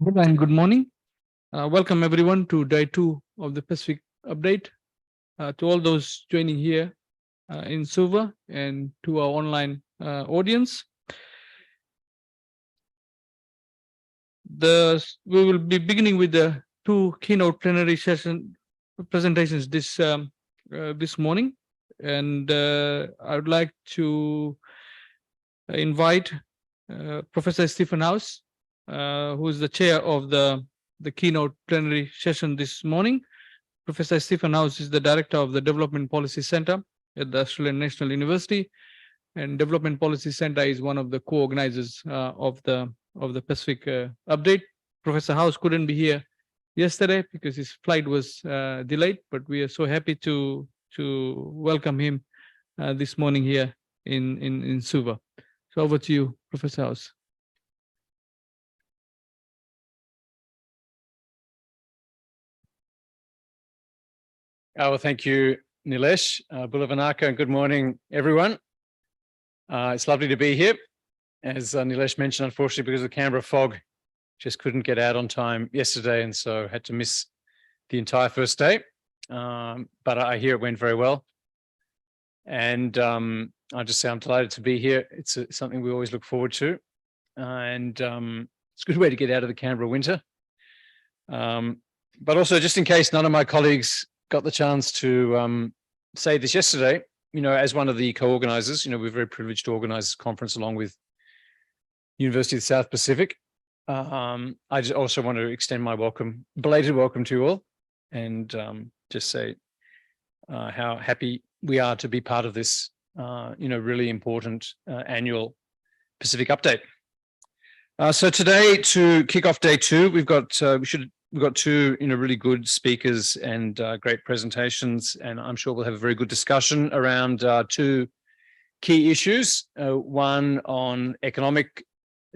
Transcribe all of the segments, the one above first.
And good morning. Welcome everyone to day 2 of the Pacific update. To all those joining here in Suva and to our online audience. We will be beginning with the 2 keynote plenary session presentations this morning, and I would like to invite Professor Stephen House, who is the chair of the keynote plenary session this morning. Professor Stephen House is the director of the Development Policy Center at the Australian National University, and Development Policy Center is one of the co-organizers of the Pacific update. Professor House couldn't be here yesterday because his flight was delayed, but we are so happy to welcome him this morning here in Suva. So over to you, Professor House. Well, thank you, Nilesh. Bulavanaka, and good morning, everyone. It's lovely to be here. As Nilesh mentioned, unfortunately, because of the Canberra fog, just couldn't get out on time yesterday, and so had to miss the entire first day. But I hear it went very well. And I just say I'm delighted to be here. It's something we always look forward to. And it's a good way to get out of the Canberra winter. But also, just in case none of my colleagues got the chance to say this yesterday, as one of the co-organizers, we're very privileged to organize this conference along with University of the South Pacific. I just also want to extend my belated welcome to you all, and just say how happy we are to be part of this, really important annual Pacific update. So today, to kick off day 2, we've got 2 really good speakers and great presentations, and I'm sure we'll have a very good discussion around 2 key issues, one on economic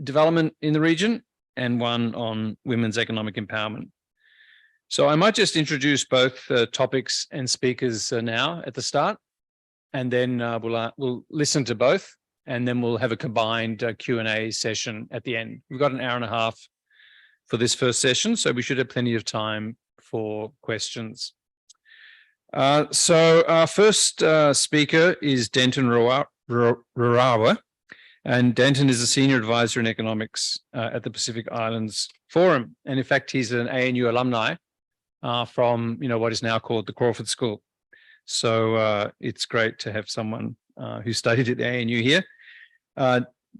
development in the region and one on women's economic empowerment. So I might just introduce both topics and speakers now at the start, and then we'll listen to both, and then we'll have a combined Q&A session at the end. We've got an hour and a half for this first session, so we should have plenty of time for questions. So our first speaker is Denton Rarawa, and Denton is a senior advisor in economics at the Pacific Islands Forum, and in fact he's an ANU alumni from what is now called the Crawford School. So it's great to have someone who studied at the ANU here.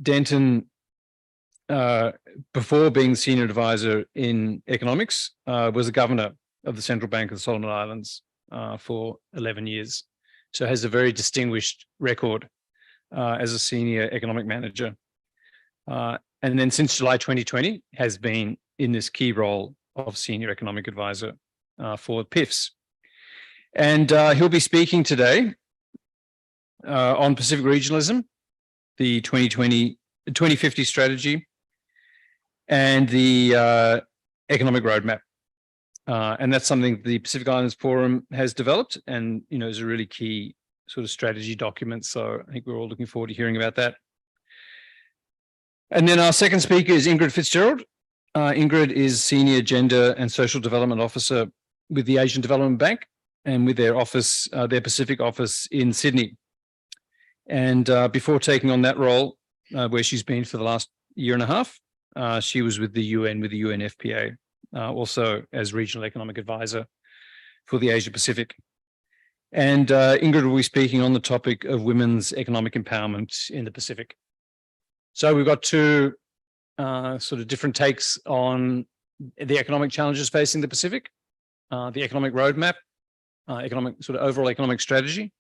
Denton, before being senior advisor in economics, was the governor of the Central Bank of the Solomon Islands for 11 years. So has a very distinguished record as a senior economic manager. And then since July 2020 has been in this key role of senior economic advisor for PIFS. And he'll be speaking today on Pacific regionalism, the 2050 strategy, and the economic roadmap. And that's something the Pacific Islands Forum has developed and, is a really key sort of strategy document. So I think we're all looking forward to hearing about that. And then our second speaker is Ingrid Fitzgerald. Ingrid is Senior Gender and Social Development Officer with the Asian Development Bank and with their office, their Pacific office in Sydney. And before taking on that role, where she's been for the last year and a half, she was with the UN, with the UNFPA, also as Regional Economic Advisor for the Asia Pacific. And Ingrid will be speaking on the topic of women's economic empowerment in the Pacific. So we've got 2 sort of different takes on the economic challenges facing the Pacific, the economic roadmap, overall economic strategy,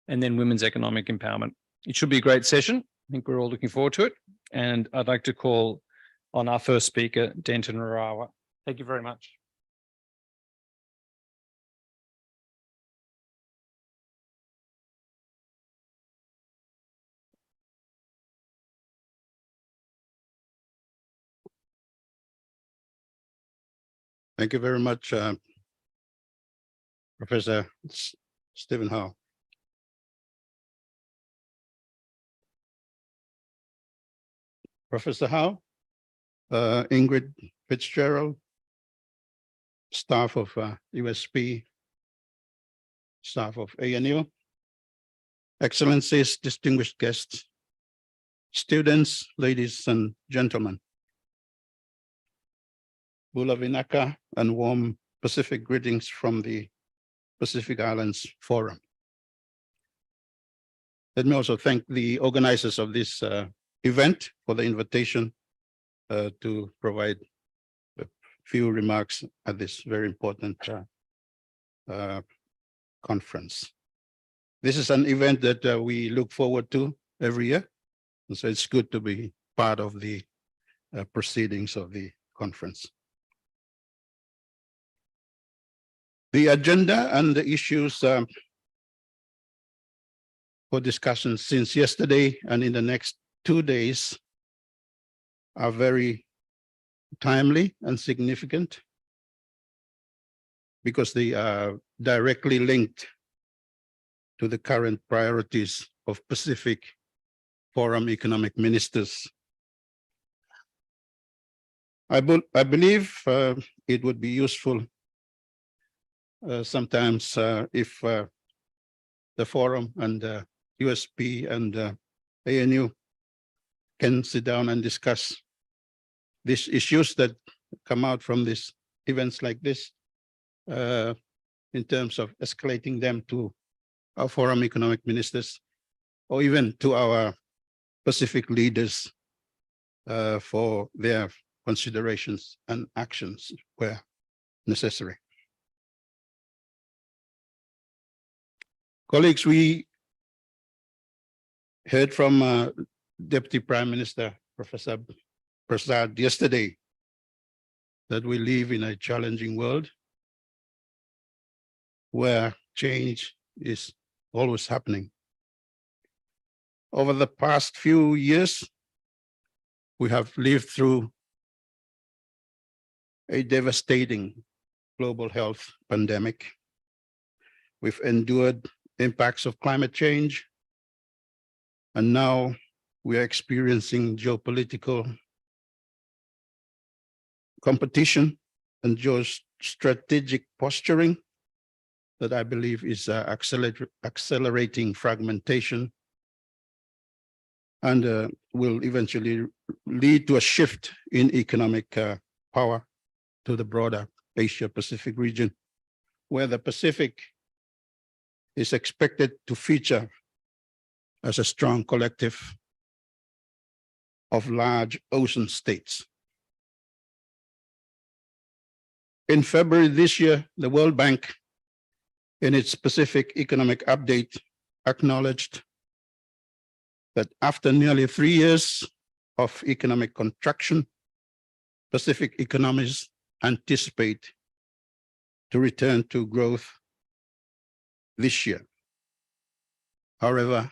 and then women's economic empowerment. It should be a great session. I think we're all looking forward to it. And I'd like to call on our first speaker, Denton Rarawa. Thank you very much. Thank you very much, Professor Stephen Howe. Professor Howe, Ingrid Fitzgerald, staff of USP, staff of ANU, Excellencies, distinguished guests, students, ladies and gentlemen. Bula Vinaka and warm Pacific greetings from the Pacific Islands Forum. Let me also thank the organizers of this event for the invitation to provide a few remarks at this very important conference. This is an event that we look forward to every year, and so it's good to be part of the proceedings of the conference. The agenda and the issues for discussion since yesterday and in the next 2 days are very timely and significant because they are directly linked to the current priorities of Pacific Forum Economic Ministers. I believe it would be useful sometimes if the forum and USP and ANU can sit down and discuss these issues that come out from these events like this in terms of escalating them to our forum economic ministers or even to our Pacific leaders for their considerations and actions where necessary. Colleagues, we heard from Deputy Prime Minister Professor Prasad yesterday that we live in a challenging world where change is always happening. Over the past few years, we have lived through a devastating global health pandemic. We've endured impacts of climate change, and now we are experiencing geopolitical competition and geostrategic posturing that I believe is accelerating fragmentation and will eventually lead to a shift in economic power to the broader Asia-Pacific region, where the Pacific is expected to feature as a strong collective of large ocean states. In February this year, the World Bank, in its Pacific Economic Update, acknowledged that after nearly 3 years of economic contraction, Pacific economies anticipate to return to growth this year. However,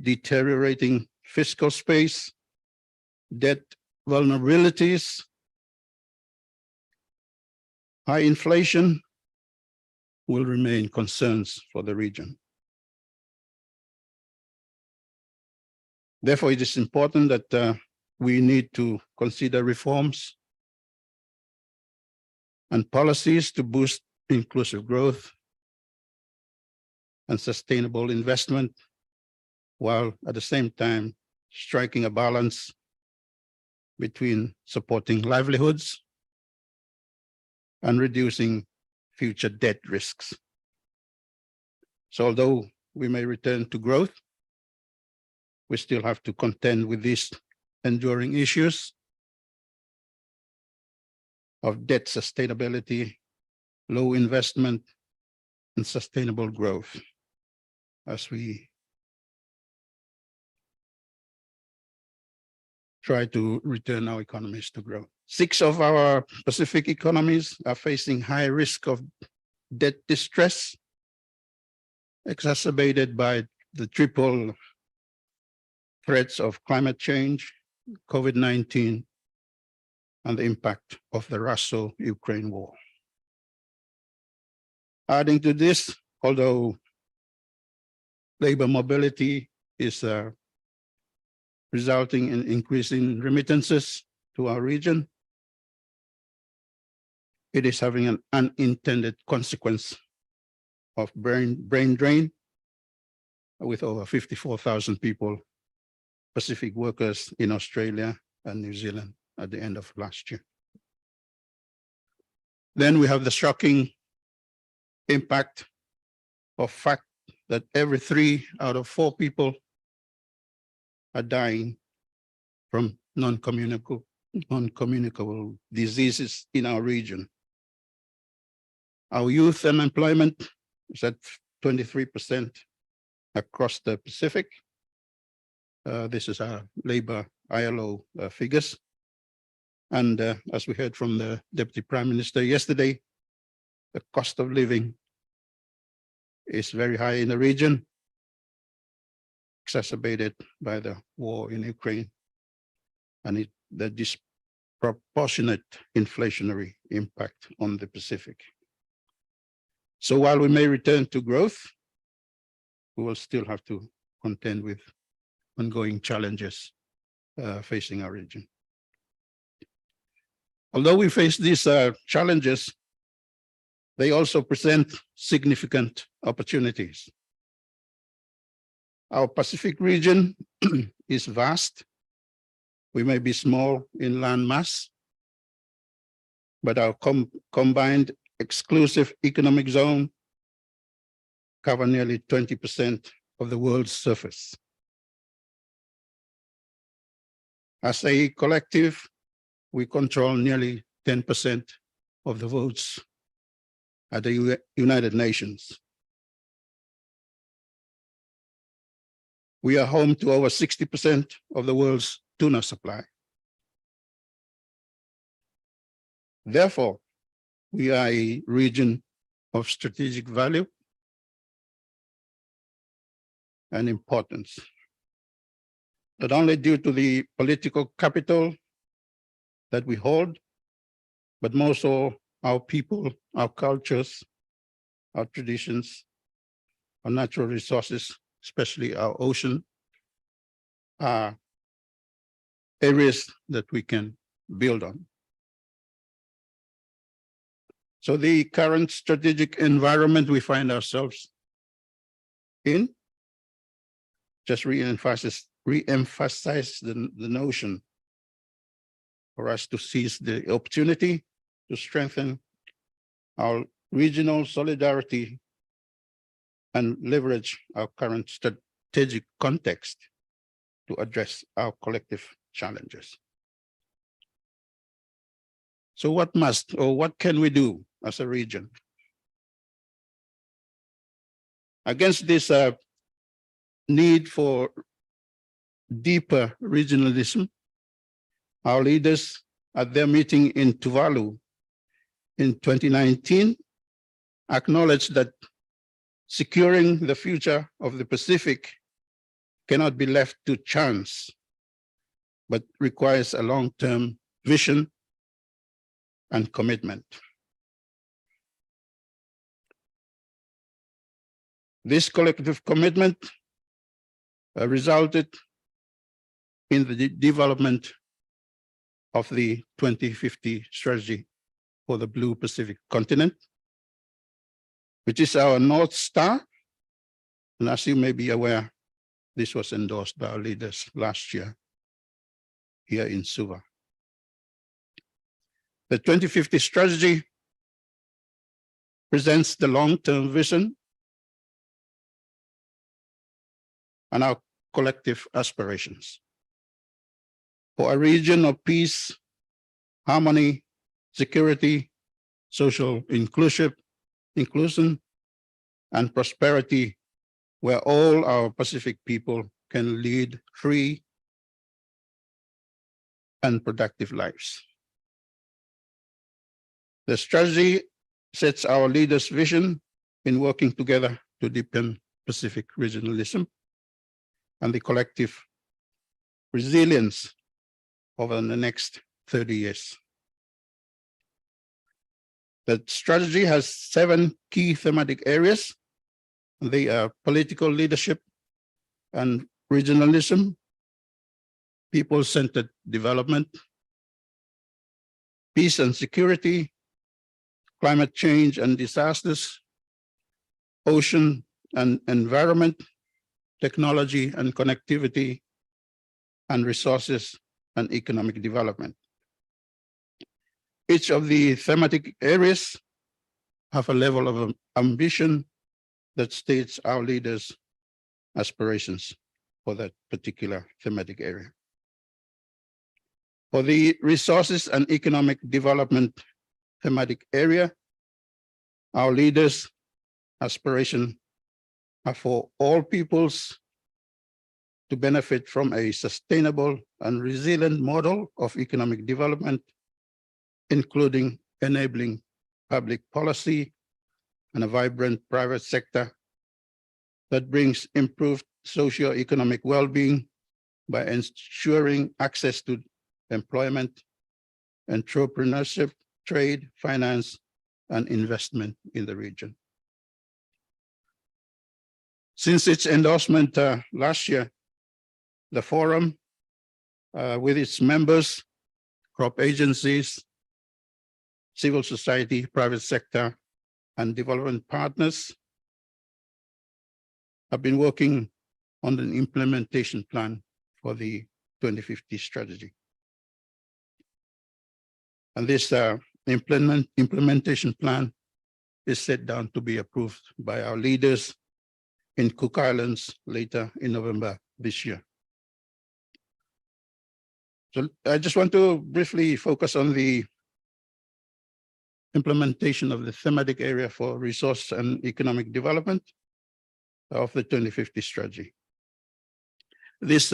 deteriorating fiscal space, debt vulnerabilities, high inflation will remain concerns for the region. Therefore, it is important that we need to consider reforms and policies to boost inclusive growth and sustainable investment, while at the same time striking a balance between supporting livelihoods and reducing future debt risks. So although we may return to growth, we still have to contend with these enduring issues of debt sustainability, low investment, and sustainable growth as we try to return our economies to growth. 6 of our Pacific economies are facing high risk of debt distress, exacerbated by the triple threats of climate change, COVID-19, and the impact of the Russo-Ukraine war. Adding to this, although labor mobility is resulting in increasing remittances to our region, it is having an unintended consequence of brain drain with over 54,000 people, Pacific workers in Australia and New Zealand at the end of last year. Then we have the shocking impact of fact that every 3 out of 4 people are dying from non-communicable diseases in our region. Our youth unemployment is at 23% across the Pacific. This is our labor ILO figures. And as we heard from the Deputy Prime Minister yesterday, the cost of living is very high in the region, exacerbated by the war in Ukraine and the disproportionate inflationary impact on the Pacific. So while we may return to growth, we will still have to contend with ongoing challenges facing our region. Although we face these challenges, they also present significant opportunities. Our Pacific region is vast. We may be small in land mass, but our combined exclusive economic zone cover nearly 20% of the world's surface. As a collective, we control nearly 10% of the votes at the United Nations. We are home to over 60% of the world's tuna supply. Therefore, we are a region of strategic value and importance, not only due to the political capital that we hold, but more so our people, our cultures, our traditions, our natural resources, especially our ocean, are areas that we can build on. So the current strategic environment we find ourselves in just re-emphasize the notion for us to seize the opportunity to strengthen our regional solidarity and leverage our current strategic context to address our collective challenges. So what can we do as a region? Against this need for deeper regionalism, our leaders at their meeting in Tuvalu in 2019 acknowledged that securing the future of the Pacific cannot be left to chance, but requires a long-term vision and commitment. This collective commitment resulted in the development of the 2050 strategy for the Blue Pacific continent, which is our North Star. And as you may be aware, this was endorsed by our leaders last year here in Suva. The 2050 strategy presents the long-term vision and our collective aspirations for a region of peace, harmony, security, social inclusion, and prosperity, where all our Pacific people can lead free and productive lives. The strategy sets our leaders' vision in working together to deepen Pacific regionalism and the collective resilience over the next 30 years. The strategy has 7 key thematic areas. They are political leadership and regionalism, people-centered development, peace and security, climate change and disasters, ocean and environment, technology and connectivity, and resources and economic development. Each of the thematic areas have a level of ambition that states our leaders' aspirations for that particular thematic area. For the resources and economic development thematic area, our leaders' aspiration are for all peoples to benefit from a sustainable and resilient model of economic development, including enabling public policy and a vibrant private sector that brings improved socio-economic well-being by ensuring access to employment, entrepreneurship, trade, finance, and investment in the region. Since its endorsement last year, the forum, with its members, crop agencies, civil society, private sector, and development partners, have been working on an implementation plan for the 2050 strategy. And this implementation plan is set down to be approved by our leaders in Cook Islands later in November this year. So I just want to briefly focus on the implementation of the thematic area for resource and economic development of the 2050 strategy. This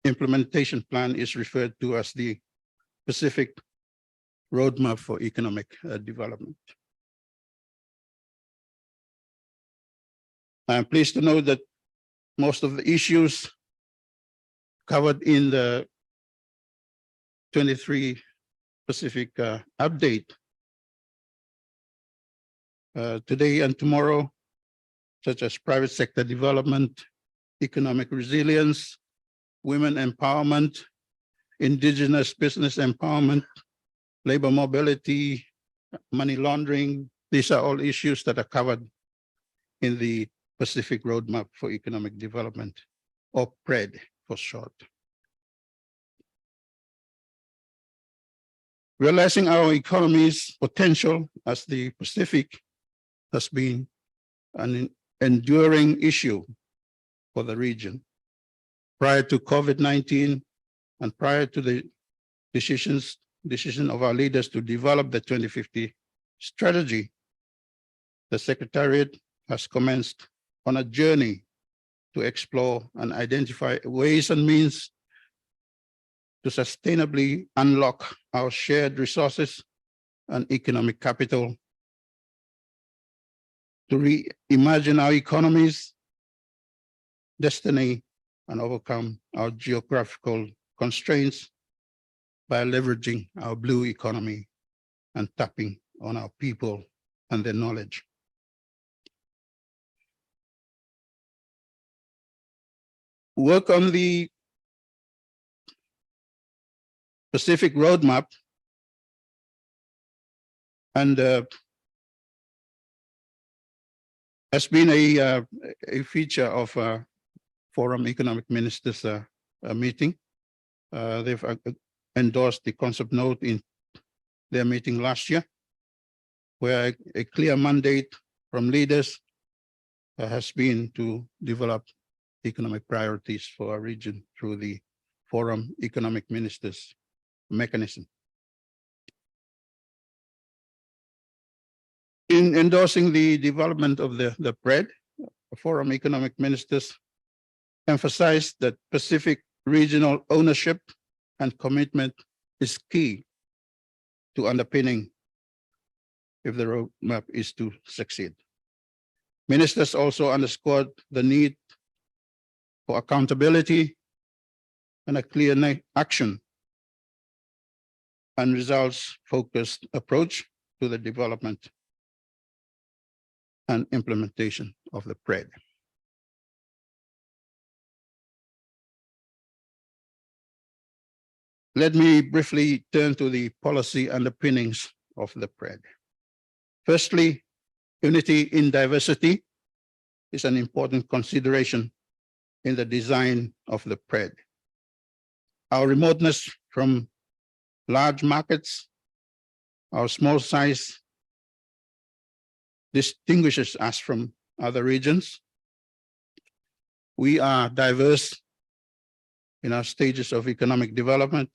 implementation plan is referred to as the Pacific Roadmap for Economic Development. I'm pleased to know that most of the issues covered in the 23 Pacific update today and tomorrow, such as private sector development, economic resilience, women empowerment, indigenous business empowerment, labor mobility, money laundering. These are all issues that are covered in the Pacific Roadmap for Economic Development, or PRED for short. Realizing our economy's potential as the Pacific has been an enduring issue for the region. Prior to COVID-19 and prior to the decision of our leaders to develop the 2050 strategy, the Secretariat has commenced on a journey to explore and identify ways and means to sustainably unlock our shared resources and economic capital, to reimagine our economy's destiny and overcome our geographical constraints by leveraging our blue economy and tapping on our people and their knowledge. Work on the Pacific Roadmap and has been a feature of Forum Economic Ministers meeting. They've endorsed the concept note in their meeting last year, where a clear mandate from leaders has been to develop economic priorities for our region through the Forum Economic Ministers mechanism. In endorsing the development of the PRED, Forum Economic Ministers emphasized that Pacific regional ownership and commitment is key to underpinning if the roadmap is to succeed. Ministers also underscored the need for accountability and a clear action and results-focused approach to the development and implementation of the PRED. Let me briefly turn to the policy underpinnings of the PRED. Firstly, unity in diversity is an important consideration in the design of the PRED. Our remoteness from large markets, our small size distinguishes us from other regions. We are diverse in our stages of economic development.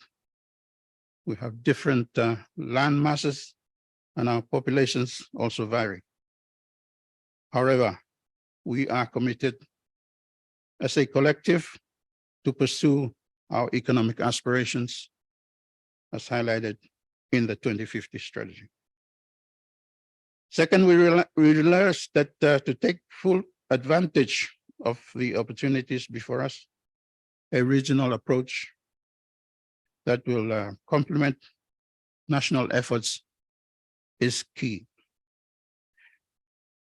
We have different land masses, and our populations also vary. However, we are committed as a collective to pursue our economic aspirations as highlighted in the 2050 strategy. Second, we realize that to take full advantage of the opportunities before us, a regional approach that will complement national efforts is key.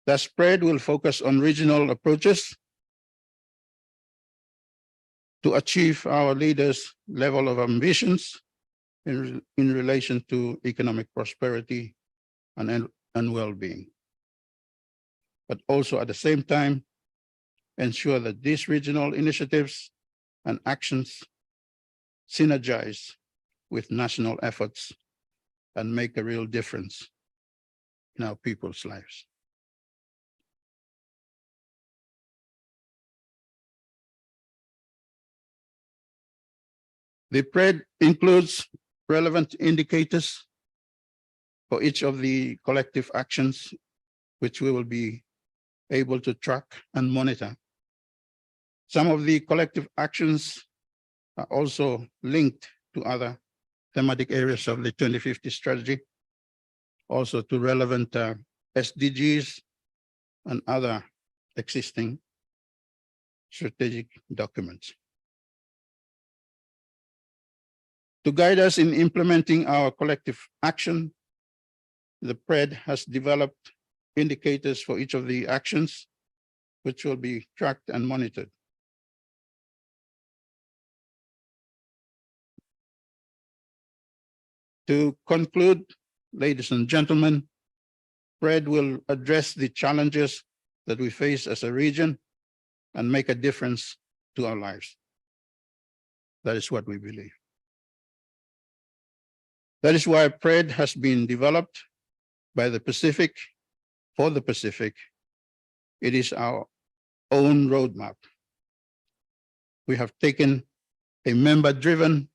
The spread will focus on regional approaches to achieve our leaders' level of ambitions in relation to economic prosperity and well-being, but also at the same time ensure that these regional initiatives and actions synergize with national efforts and make a real difference in our people's lives. The PRED includes relevant indicators for each of the collective actions, which we will be able to track and monitor. Some of the collective actions are also linked to other thematic areas of the 2050 strategy, also to relevant SDGs and other existing strategic documents. To guide us in implementing our collective action, the PRED has developed indicators for each of the actions, which will be tracked and monitored. To conclude, ladies and gentlemen, PRED will address the challenges that we face as a region and make a difference to our lives. That is what we believe. That is why PRED has been developed by the Pacific, for the Pacific. It is our own roadmap. We have taken a member-driven,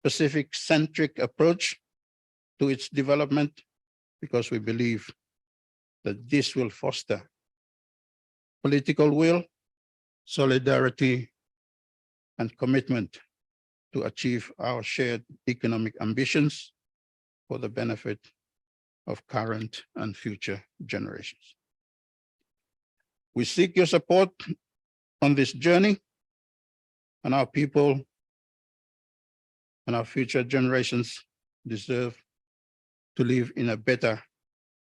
Pacific-centric approach to its development because we believe that this will foster political will, solidarity, and commitment to achieve our shared economic ambitions for the benefit of current and future generations. We seek your support on this journey, and our people and our future generations deserve to live in a better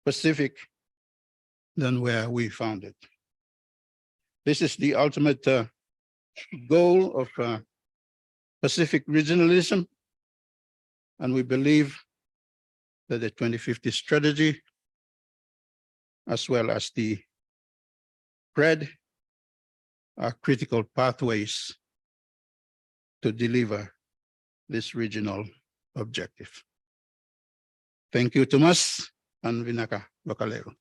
Pacific than where we found it. This is the ultimate goal of Pacific regionalism, and we believe that the 2050 strategy, as well as the PRED, are critical pathways to deliver this regional objective. Thank you, Tomas and Vinaka Bacalero.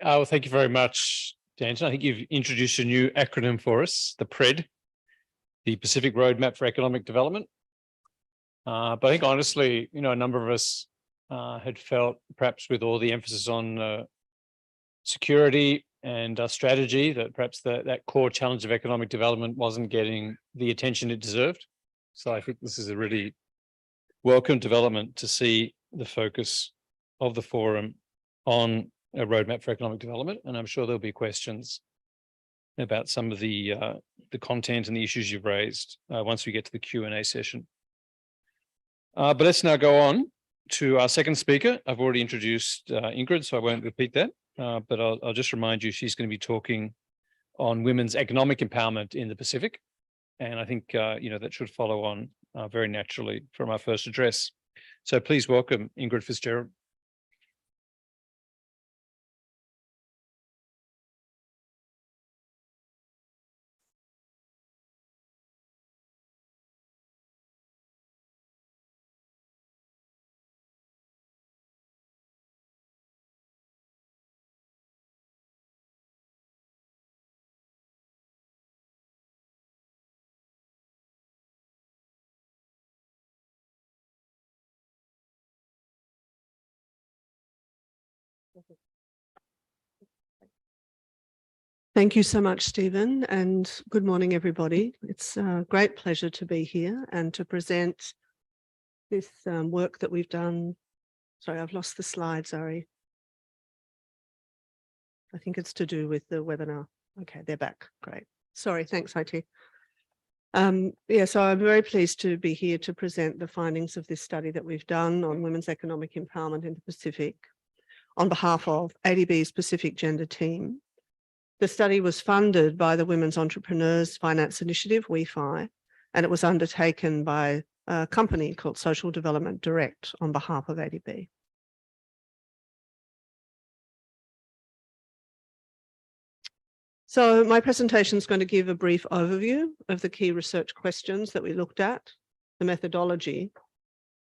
Well, thank you very much, Danton. I think you've introduced a new acronym for us, the PRED, the Pacific Roadmap for Economic Development. But I think honestly, a number of us had felt, perhaps with all the emphasis on security and strategy, that perhaps that core challenge of economic development wasn't getting the attention it deserved. So I think this is a really welcome development to see the focus of the forum on a roadmap for economic development. And I'm sure there'll be questions about some of the content and the issues you've raised once we get to the Q&A session. But let's now go on to our second speaker. I've already introduced Ingrid, so I won't repeat that, but I'll just remind you she's going to be talking on women's economic empowerment in the Pacific. And I think, that should follow on very naturally from our first address. So please welcome Ingrid Fitzgerald. Thank you so much, Stephen, and good morning, everybody. It's a great pleasure to be here and to present this work that we've done. Sorry, I've lost the slide, sorry. I think it's to do with the webinar. Okay, they're back, great. Sorry, thanks, IT. So I'm very pleased to be here to present the findings of this study that we've done on women's economic empowerment in the Pacific on behalf of ADB's Pacific Gender Team. The study was funded by the Women's Entrepreneurs Finance Initiative, WeFi, and it was undertaken by a company called Social Development Direct on behalf of ADB. So my presentation is going to give a brief overview of the key research questions that we looked at, the methodology,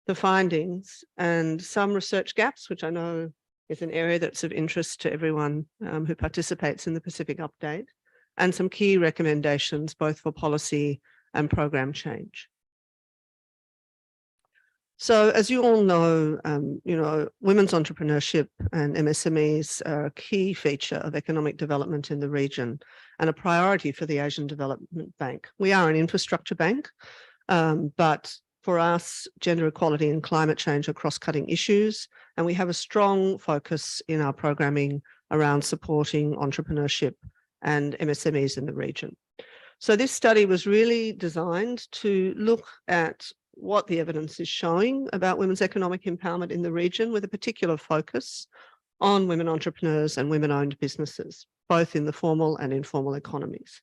the findings, and some research gaps, which I know is an area that's of interest to everyone who participates in the Pacific Update, and some key recommendations both for policy and program change. So as you all know, women's entrepreneurship and MSMEs are a key feature of economic development in the region and a priority for the Asian Development Bank. We are an infrastructure bank, but for us, gender equality and climate change are cross-cutting issues, and we have a strong focus in our programming around supporting entrepreneurship and MSMEs in the region. So this study was really designed to look at what the evidence is showing about women's economic empowerment in the region, with a particular focus on women entrepreneurs and women-owned businesses, both in the formal and informal economies.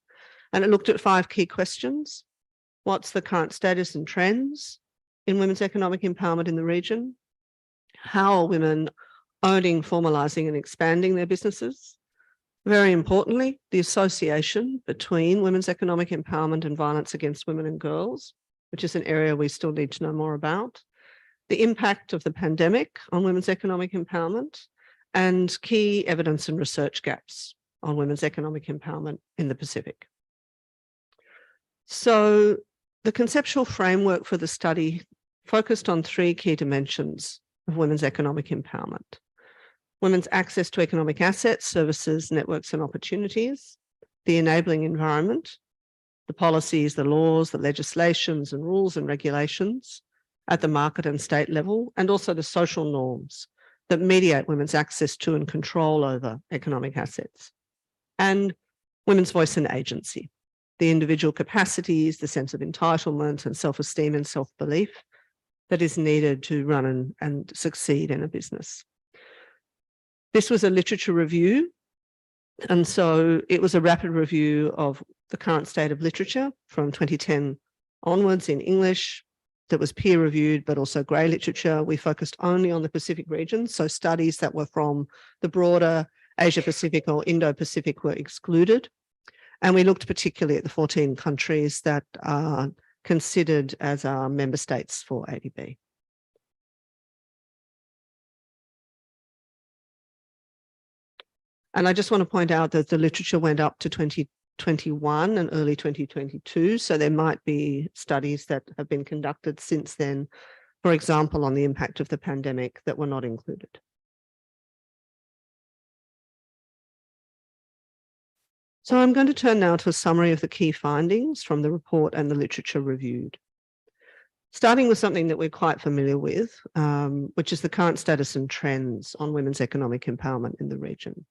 And it looked at 5 key questions. What's the current status and trends in women's economic empowerment in the region? How are women owning, formalising and expanding their businesses? Very importantly, the association between women's economic empowerment and violence against women and girls, which is an area we still need to know more about. The impact of the pandemic on women's economic empowerment, and key evidence and research gaps on women's economic empowerment in the Pacific. So the conceptual framework for the study focused on 3 key dimensions of women's economic empowerment: women's access to economic assets, services, networks, and opportunities, the enabling environment, the policies, the laws, the legislations and rules and regulations at the market and state level, and also the social norms that mediate women's access to and control over economic assets, and women's voice and agency, the individual capacities, the sense of entitlement and self-esteem and self-belief that is needed to run and succeed in a business. This was a literature review, and so it was a rapid review of the current state of literature from 2010 onwards in English that was peer reviewed, but also grey literature. We focused only on the Pacific region, so studies that were from the broader Asia Pacific or Indo-Pacific were excluded. And we looked particularly at the 14 countries that are considered as our member states for ADB. And I just want to point out that the literature went up to 2021 and early 2022. So there might be studies that have been conducted since then, for example, on the impact of the pandemic, that were not included. So I'm going to turn now to a summary of the key findings from the report and the literature reviewed. Starting with something that we're quite familiar with, which is the current status and trends on women's economic empowerment in the region.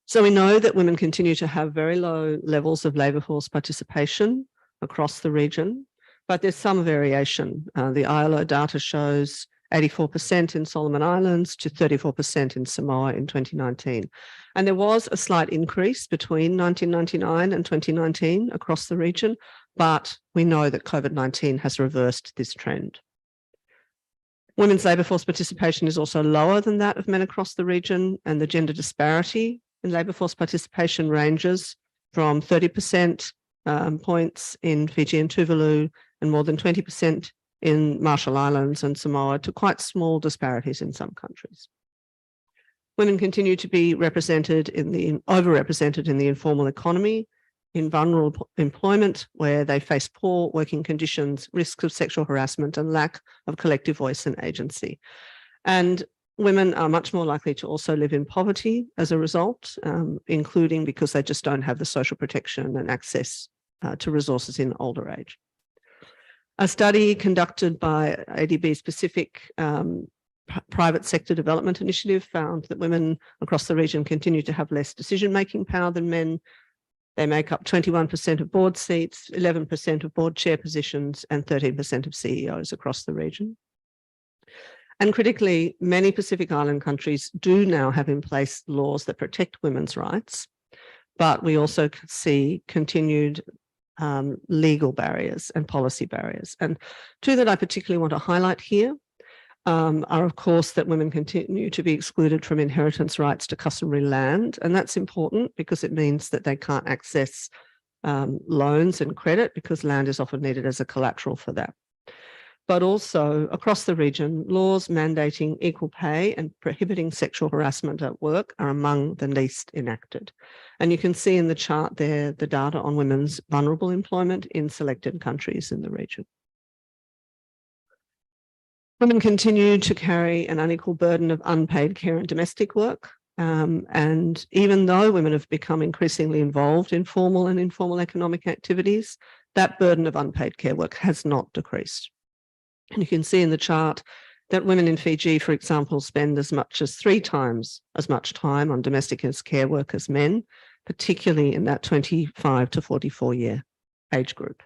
So we know that women continue to have very low levels of labour force participation across the region, but there's some variation. The ILO data shows 84% in Solomon Islands to 34% in Samoa in 2019. And there was a slight increase between 1999 and 2019 across the region, but we know that COVID-19 has reversed this trend. Women's labour force participation is also lower than that of men across the region, and the gender disparity in labour force participation ranges from 30% points in Fiji and Tuvalu and more than 20% in Marshall Islands and Samoa to quite small disparities in some countries. Women continue to be overrepresented in the informal economy, in vulnerable employment where they face poor working conditions, risks of sexual harassment and lack of collective voice and agency. And women are much more likely to also live in poverty as a result, including because they just don't have the social protection and access to resources in older age. A study conducted by ADB specific private sector development initiative found that women across the region continue to have less decision-making power than men. They make up 21% of board seats, 11% of board chair positions, and 13% of CEOs across the region. And critically, many Pacific Island countries do now have in place laws that protect women's rights, but we also see continued legal barriers and policy barriers. And two that I particularly want to highlight here are, of course, that women continue to be excluded from inheritance rights to customary land. And that's important because it means that they can't access loans and credit because land is often needed as a collateral for that. But also across the region, laws mandating equal pay and prohibiting sexual harassment at work are among the least enacted. And you can see in the chart there the data on women's vulnerable employment in selected countries in the region. Women continue to carry an unequal burden of unpaid care and domestic work. And even though women have become increasingly involved in formal and informal economic activities, that burden of unpaid care work has not decreased. And you can see in the chart that women in Fiji, for example, spend as much as 3 times as much time on domestic as care work as men, particularly in that 25 to 44-year age group.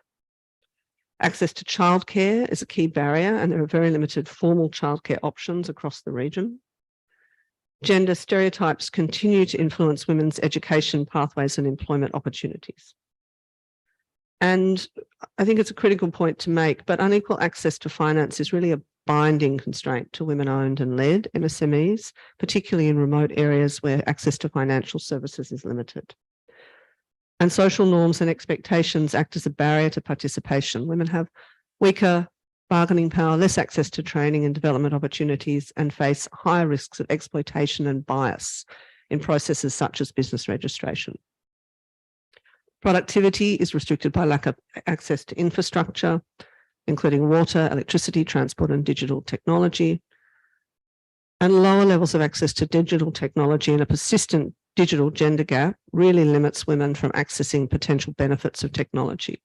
Access to childcare is a key barrier, and there are very limited formal childcare options across the region. Gender stereotypes continue to influence women's education pathways and employment opportunities. And I think it's a critical point to make, but unequal access to finance is really a binding constraint to women-owned and led MSMEs, particularly in remote areas where access to financial services is limited. And social norms and expectations act as a barrier to participation. Women have weaker bargaining power, less access to training and development opportunities, and face higher risks of exploitation and bias in processes such as business registration. Productivity is restricted by lack of access to infrastructure, including water, electricity, transport, and digital technology. And lower levels of access to digital technology and a persistent digital gender gap really limits women from accessing potential benefits of technology.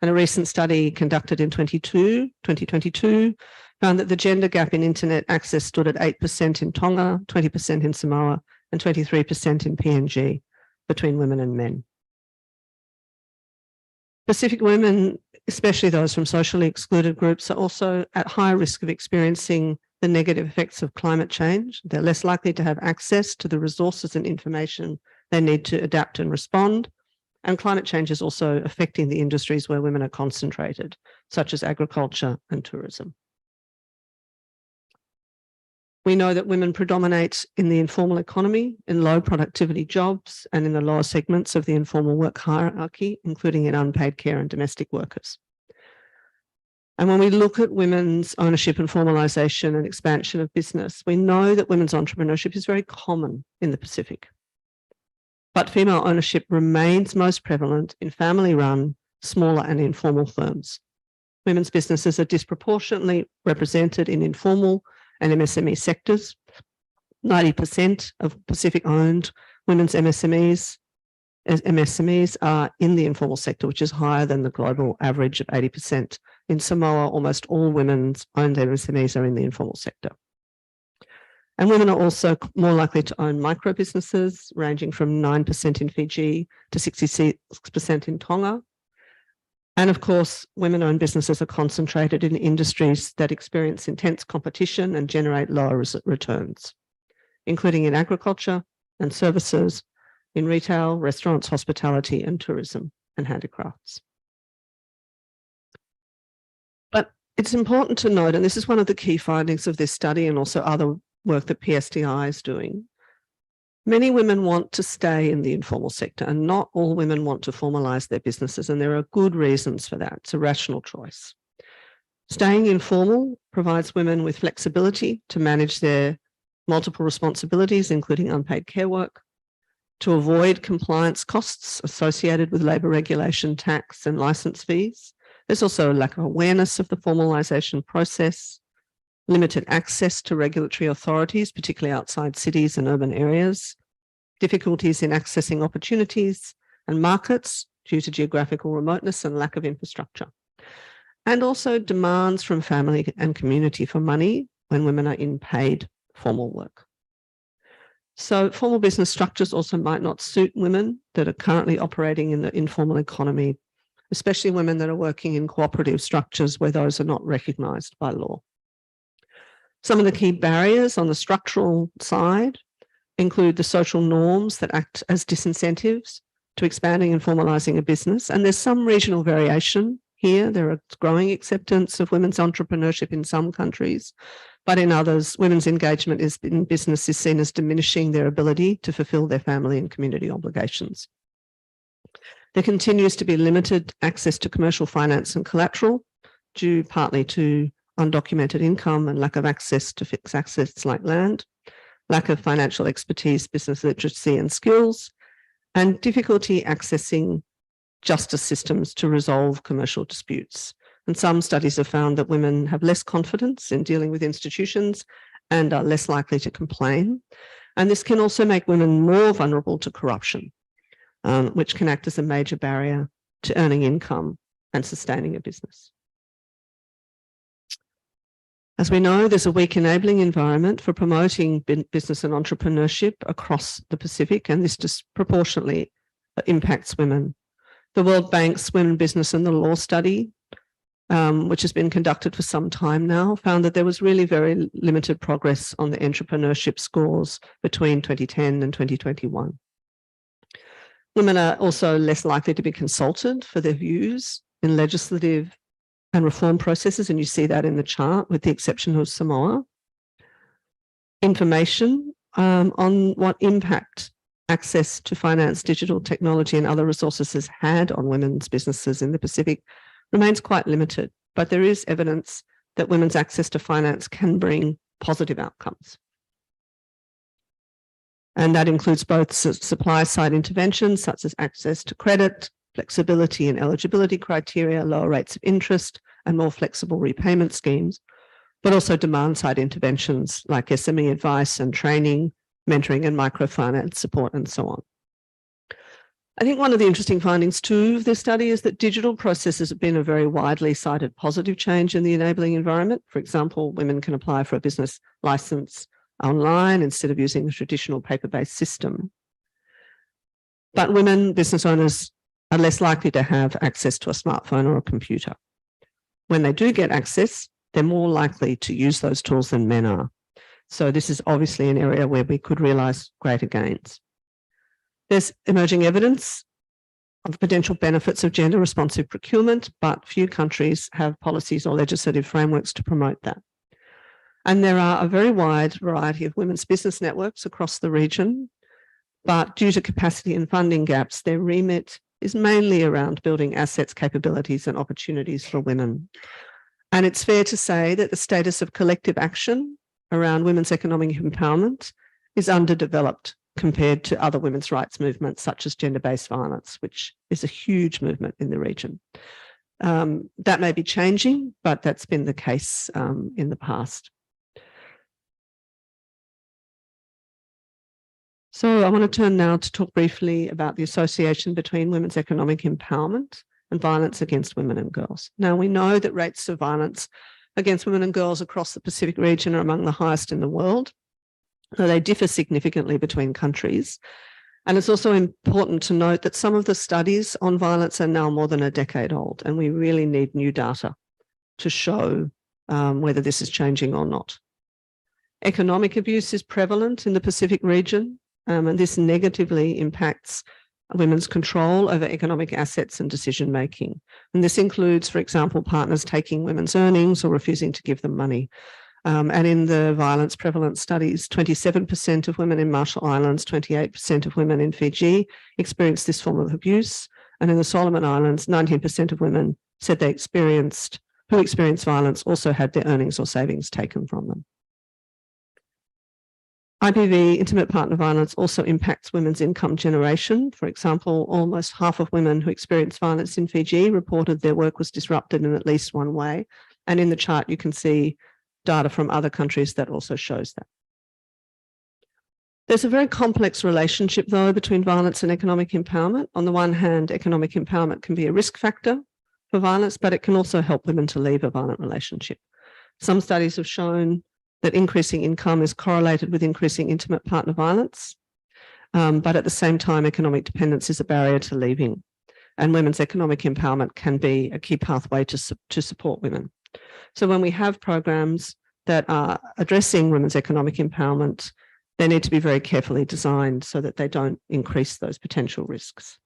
And a recent study conducted in 2022 found that the gender gap in internet access stood at 8% in Tonga, 20% in Samoa, and 23% in PNG between women and men. Pacific women, especially those from socially excluded groups, are also at higher risk of experiencing the negative effects of climate change. They're less likely to have access to the resources and information they need to adapt and respond. And climate change is also affecting the industries where women are concentrated, such as agriculture and tourism. We know that women predominate in the informal economy, in low productivity jobs, and in the lower segments of the informal work hierarchy, including in unpaid care and domestic workers. And when we look at women's ownership and formalisation and expansion of business, we know that women's entrepreneurship is very common in the Pacific. But female ownership remains most prevalent in family-run, smaller and informal firms. Women's businesses are disproportionately represented in informal and MSME sectors. 90% of Pacific-owned women's MSMEs are in the informal sector, which is higher than the global average of 80%. In Samoa, almost all women's owned MSMEs are in the informal sector. And women are also more likely to own micro businesses, ranging from 9% in Fiji to 66% in Tonga. And of course, women-owned businesses are concentrated in industries that experience intense competition and generate lower returns, including in agriculture and services, in retail, restaurants, hospitality, and tourism and handicrafts. But it's important to note, and this is one of the key findings of this study and also other work that PSDI is doing, many women want to stay in the informal sector, and not all women want to formalise their businesses, and there are good reasons for that. It's a rational choice. Staying informal provides women with flexibility to manage their multiple responsibilities, including unpaid care work, to avoid compliance costs associated with labour regulation, tax and licence fees. There's also a lack of awareness of the formalisation process, limited access to regulatory authorities, particularly outside cities and urban areas, difficulties in accessing opportunities and markets due to geographical remoteness and lack of infrastructure, and also demands from family and community for money when women are in paid formal work. So formal business structures also might not suit women that are currently operating in the informal economy, especially women that are working in cooperative structures where those are not recognised by law. Some of the key barriers on the structural side include the social norms that act as disincentives to expanding and formalising a business. And there's some regional variation here. There are growing acceptance of women's entrepreneurship in some countries, but in others, women's engagement in business is seen as diminishing their ability to fulfil their family and community obligations. There continues to be limited access to commercial finance and collateral, due partly to undocumented income and lack of access to fixed assets like land, lack of financial expertise, business literacy and skills, and difficulty accessing justice systems to resolve commercial disputes. And some studies have found that women have less confidence in dealing with institutions and are less likely to complain. And this can also make women more vulnerable to corruption, which can act as a major barrier to earning income and sustaining a business. As we know, there's a weak enabling environment for promoting business and entrepreneurship across the Pacific, and this disproportionately impacts women. The World Bank's Women, Business and the Law study, which has been conducted for some time now, found that there was really very limited progress on the entrepreneurship scores between 2010 and 2021. Women are also less likely to be consulted for their views in legislative and reform processes, and you see that in the chart, with the exception of Samoa. Information on what impact access to finance, digital technology and other resources has had on women's businesses in the Pacific remains quite limited, but there is evidence that women's access to finance can bring positive outcomes. And that includes both supply side interventions, such as access to credit, flexibility and eligibility criteria, lower rates of interest, and more flexible repayment schemes, but also demand side interventions like SME advice and training, mentoring and microfinance support, and so on. I think one of the interesting findings too of this study is that digital processes have been a very widely cited positive change in the enabling environment. For example, women can apply for a business license online instead of using the traditional paper-based system. But women business owners are less likely to have access to a smartphone or a computer. When they do get access, they're more likely to use those tools than men are. So this is obviously an area where we could realise greater gains. There's emerging evidence of potential benefits of gender-responsive procurement, but few countries have policies or legislative frameworks to promote that. And there are a very wide variety of women's business networks across the region, but due to capacity and funding gaps, their remit is mainly around building assets, capabilities and opportunities for women. And it's fair to say that the status of collective action around women's economic empowerment is underdeveloped compared to other women's rights movements such as gender-based violence, which is a huge movement in the region. That may be changing, but that's been the case in the past. So I want to turn now to talk briefly about the association between women's economic empowerment and violence against women and girls. Now, we know that rates of violence against women and girls across the Pacific region are among the highest in the world, though they differ significantly between countries. And it's also important to note that some of the studies on violence are now more than a decade old, and we really need new data to show whether this is changing or not. Economic abuse is prevalent in the Pacific region, and this negatively impacts women's control over economic assets and decision-making. And this includes, for example, partners taking women's earnings or refusing to give them money. And in the violence prevalence studies, 27% of women in Marshall Islands, 28% of women in Fiji experienced this form of abuse. And in the Solomon Islands, 19% of women said who experienced violence also had their earnings or savings taken from them. IPV, intimate partner violence, also impacts women's income generation. For example, almost half of women who experienced violence in Fiji reported their work was disrupted in at least one way. And in the chart, you can see data from other countries that also shows that. There's a very complex relationship, though, between violence and economic empowerment. On the one hand, economic empowerment can be a risk factor for violence, but it can also help women to leave a violent relationship. Some studies have shown that increasing income is correlated with increasing intimate partner violence. But at the same time, economic dependence is a barrier to leaving. And women's economic empowerment can be a key pathway to support women. So when we have programs that are addressing women's economic empowerment, they need to be very carefully designed so that they don't increase those potential risks.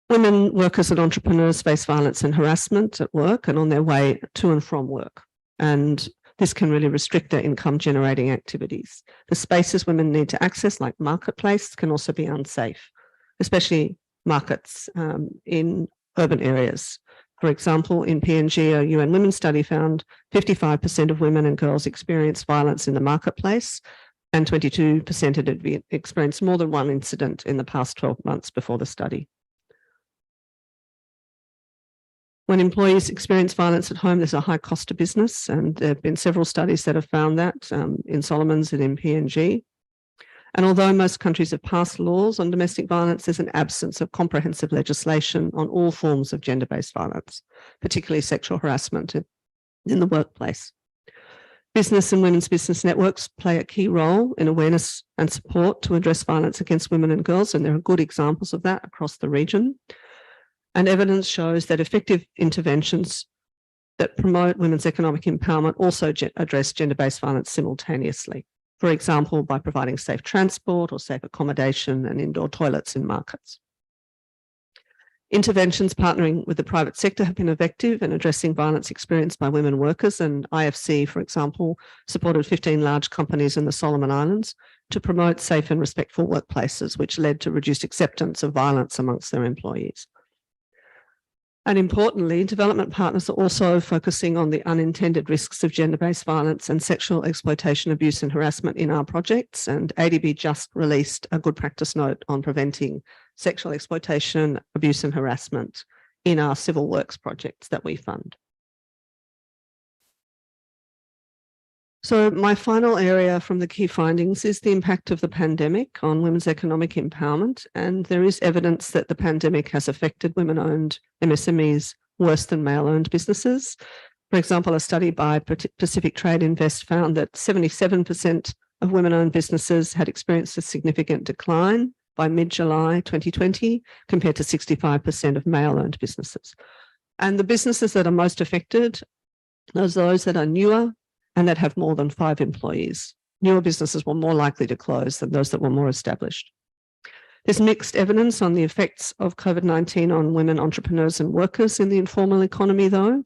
Women workers and entrepreneurs face violence and harassment at work and on their way to and from work. And this can really restrict their income generating activities. The spaces women need to access, like marketplace, can also be unsafe, especially markets in urban areas. For example, in PNG, a UN Women's study found 55% of women and girls experienced violence in the marketplace, and 22% had experienced more than one incident in the past 12 months before the study. When employees experience violence at home, there's a high cost to business, and there have been several studies that have found that in Solomons and in PNG. And although most countries have passed laws on domestic violence, there's an absence of comprehensive legislation on all forms of gender-based violence, particularly sexual harassment in the workplace. Business and women's business networks play a key role in awareness and support to address violence against women and girls, and there are good examples of that across the region. And evidence shows that effective interventions that promote women's economic empowerment also address gender-based violence simultaneously. For example, by providing safe transport or safe accommodation and indoor toilets in markets. Interventions partnering with the private sector have been effective in addressing violence experienced by women workers, and IFC, for example, supported 15 large companies in the Solomon Islands to promote safe and respectful workplaces, which led to reduced acceptance of violence amongst their employees. And importantly, development partners are also focusing on the unintended risks of gender-based violence and sexual exploitation, abuse and harassment in our projects. And ADB just released a good practice note on preventing sexual exploitation, abuse and harassment in our civil works projects that we fund. So my final area from the key findings is the impact of the pandemic on women's economic empowerment. And there is evidence that the pandemic has affected women-owned MSMEs worse than male-owned businesses. For example, a study by Pacific Trade Invest found that 77% of women-owned businesses had experienced a significant decline by mid-July 2020, compared to 65% of male-owned businesses. And the businesses that are most affected are those that are newer and that have more than 5 employees. Newer businesses were more likely to close than those that were more established. There's mixed evidence on the effects of COVID-19 on women entrepreneurs and workers in the informal economy, though.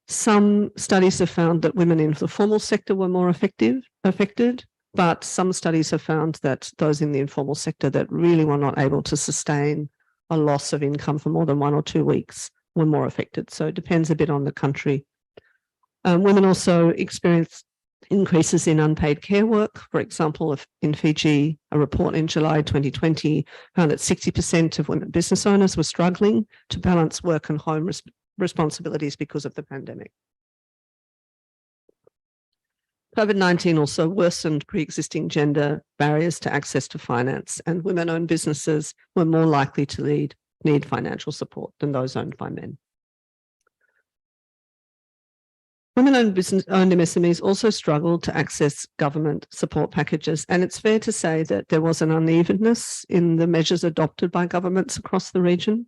Some studies have found that women in the formal sector were more affected, but some studies have found that those in the informal sector that really were not able to sustain a loss of income for more than 1 or 2 weeks were more affected. So it depends a bit on the country. Women also experienced increases in unpaid care work. For example, in Fiji, a report in July 2020 found that 60% of women business owners were struggling to balance work and home responsibilities because of the pandemic. COVID-19 also worsened pre-existing gender barriers to access to finance, and women-owned businesses were more likely to need financial support than those owned by men. Women-owned business-owned MSMEs also struggled to access government support packages, and it's fair to say that there was an unevenness in the measures adopted by governments across the region.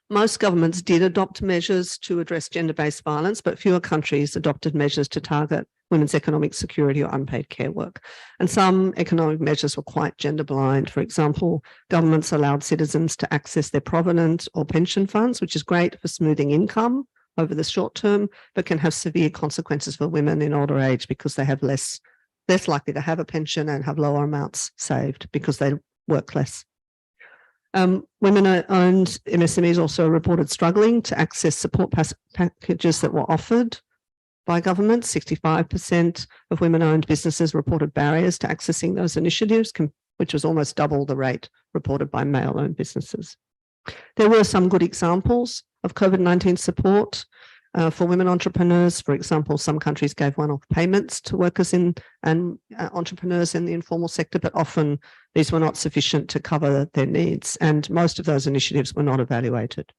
Most governments did adopt measures to address gender-based violence, but fewer countries adopted measures to target women's economic security or unpaid care work. And some economic measures were quite gender blind. For example, governments allowed citizens to access their provident or pension funds, which is great for smoothing income over the short term, but can have severe consequences for women in older age because they have less likely to have a pension and have lower amounts saved because they work less. Women-owned MSMEs also reported struggling to access support packages that were offered by government. 65% of women-owned businesses reported barriers to accessing those initiatives, which was almost double the rate reported by male-owned businesses. There were some good examples of COVID-19 support for women entrepreneurs. For example, some countries gave one-off payments to workers and entrepreneurs in the informal sector, but often these were not sufficient to cover their needs, and most of those initiatives were not evaluated.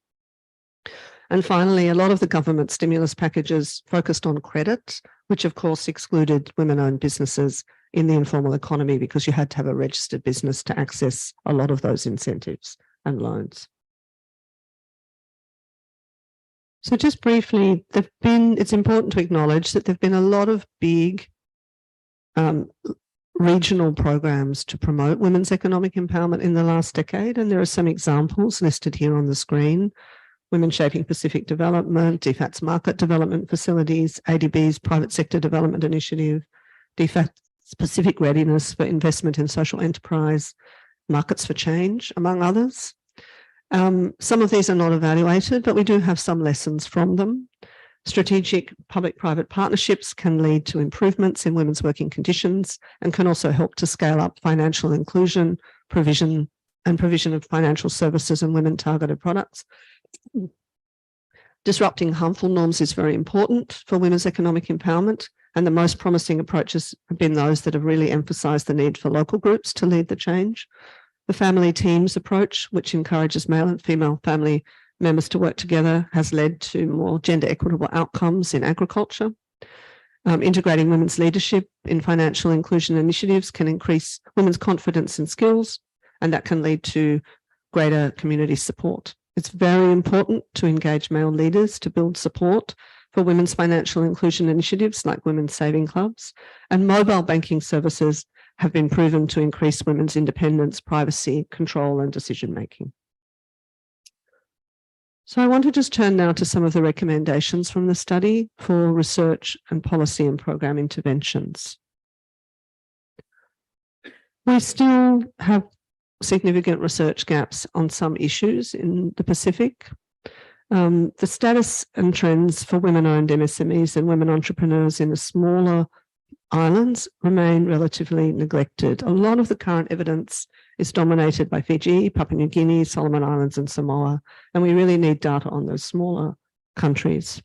And finally, a lot of the government stimulus packages focused on credit, which of course excluded women-owned businesses in the informal economy because you had to have a registered business to access a lot of those incentives and loans. So just briefly, it's important to acknowledge that there have been a lot of big regional programs to promote women's economic empowerment in the last decade, and there are some examples listed here on the screen. Women Shaping Pacific Development, DFAT's Market Development Facilities, ADB's Private Sector Development Initiative, DFAT's Pacific Readiness for Investment in Social Enterprise, Markets for Change, among others. Some of these are not evaluated, but we do have some lessons from them. Strategic public-private partnerships can lead to improvements in women's working conditions and can also help to scale up financial inclusion, provision of financial services and women-targeted products. Disrupting harmful norms is very important for women's economic empowerment, and the most promising approaches have been those that have really emphasised the need for local groups to lead the change. The family teams approach, which encourages male and female family members to work together, has led to more gender equitable outcomes in agriculture. Integrating women's leadership in financial inclusion initiatives can increase women's confidence and skills, and that can lead to greater community support. It's very important to engage male leaders to build support for women's financial inclusion initiatives like women's saving clubs, and mobile banking services have been proven to increase women's independence, privacy, control, and decision-making. So I want to just turn now to some of the recommendations from the study for research and policy and program interventions. We still have significant research gaps on some issues in the Pacific. The status and trends for women-owned MSMEs and women entrepreneurs in the smaller islands remain relatively neglected. A lot of the current evidence is dominated by Fiji, Papua New Guinea, Solomon Islands, and Samoa, and we really need data on those smaller countries.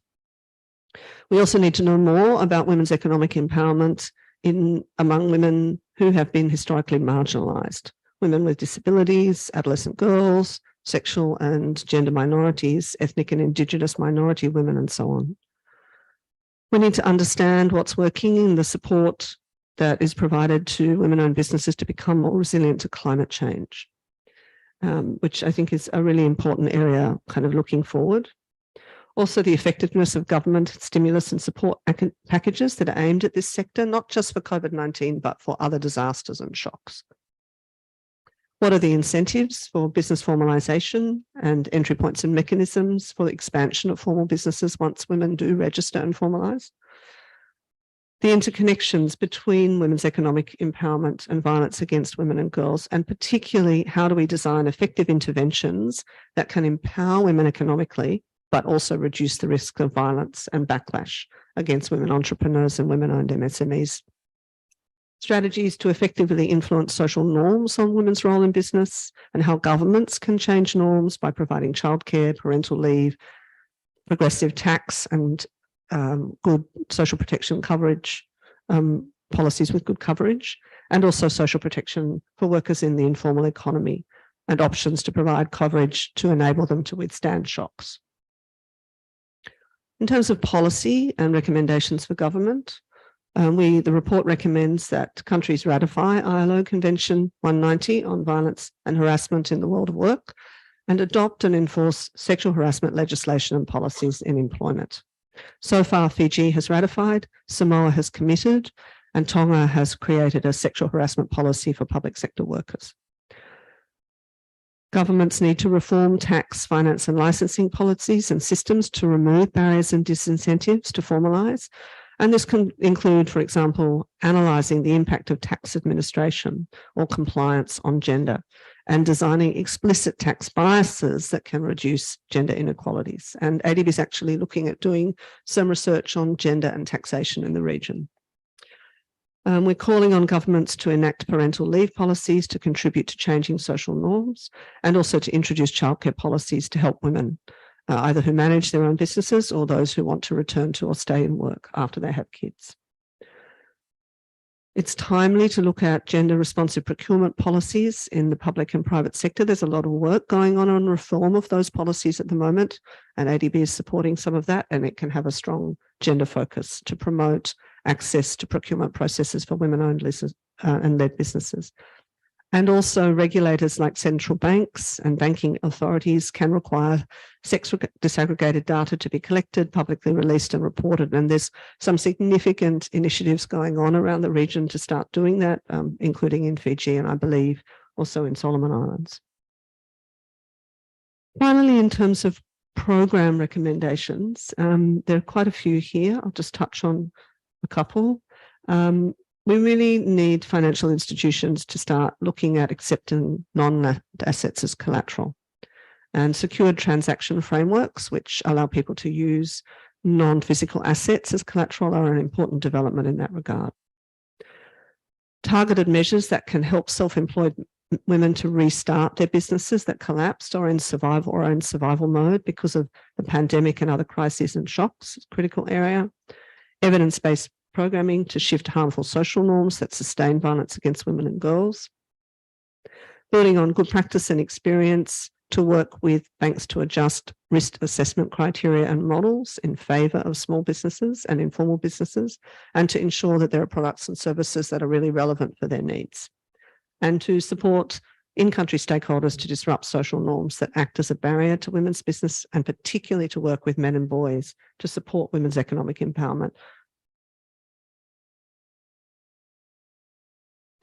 We also need to know more about women's economic empowerment among women who have been historically marginalised, women with disabilities, adolescent girls, sexual and gender minorities, ethnic and Indigenous minority women, and so on. We need to understand what's working in the support that is provided to women-owned businesses to become more resilient to climate change, which I think is a really important area kind of looking forward. Also, the effectiveness of government stimulus and support packages that are aimed at this sector, not just for COVID-19, but for other disasters and shocks. What are the incentives for business formalisation and entry points and mechanisms for the expansion of formal businesses once women do register and formalise? The interconnections between women's economic empowerment and violence against women and girls, and particularly how do we design effective interventions that can empower women economically, but also reduce the risk of violence and backlash against women entrepreneurs and women-owned MSMEs. Strategies to effectively influence social norms on women's role in business, and how governments can change norms by providing childcare, parental leave, progressive tax, and good social protection coverage, policies with good coverage, and also social protection for workers in the informal economy, and options to provide coverage to enable them to withstand shocks. In terms of policy and recommendations for government, the report recommends that countries ratify ILO Convention 190 on violence and harassment in the world of work and adopt and enforce sexual harassment legislation and policies in employment. So far, Fiji has ratified, Samoa has committed, and Tonga has created a sexual harassment policy for public sector workers. Governments need to reform tax, finance and licensing policies and systems to remove barriers and disincentives to formalise. And this can include, for example, analysing the impact of tax administration or compliance on gender and designing explicit tax biases that can reduce gender inequalities. And ADB is actually looking at doing some research on gender and taxation in the region. We're calling on governments to enact parental leave policies to contribute to changing social norms and also to introduce childcare policies to help women, either who manage their own businesses or those who want to return to or stay in work after they have kids. It's timely to look at gender responsive procurement policies in the public and private sector. There's a lot of work going on reform of those policies at the moment, and ADB is supporting some of that, and it can have a strong gender focus to promote access to procurement processes for women-owned and led businesses. And also regulators like central banks and banking authorities can require sex disaggregated data to be collected, publicly released and reported. And there's some significant initiatives going on around the region to start doing that, including in Fiji and I believe also in Solomon Islands. Finally, in terms of program recommendations, there are quite a few here. I'll just touch on a couple. We really need financial institutions to start looking at accepting non-assets as collateral, and secured transaction frameworks, which allow people to use non-physical assets as collateral, are an important development in that regard. Targeted measures that can help self-employed women to restart their businesses that collapsed or in survival mode because of the pandemic and other crises and shocks is a critical area. Evidence-based programming to shift harmful social norms that sustain violence against women and girls. Building on good practice and experience to work with banks to adjust risk assessment criteria and models in favour of small businesses and informal businesses, and to ensure that there are products and services that are really relevant for their needs. And to support in-country stakeholders to disrupt social norms that act as a barrier to women's business, and particularly to work with men and boys to support women's economic empowerment.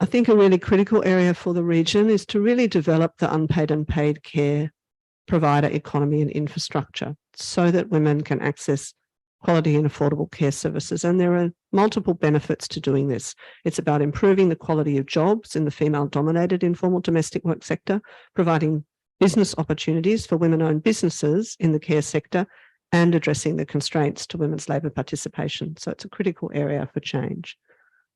I think a really critical area for the region is to really develop the unpaid and paid care provider economy and infrastructure so that women can access quality and affordable care services. And there are multiple benefits to doing this. It's about improving the quality of jobs in the female-dominated informal domestic work sector, providing business opportunities for women-owned businesses in the care sector, and addressing the constraints to women's labour participation. So it's a critical area for change.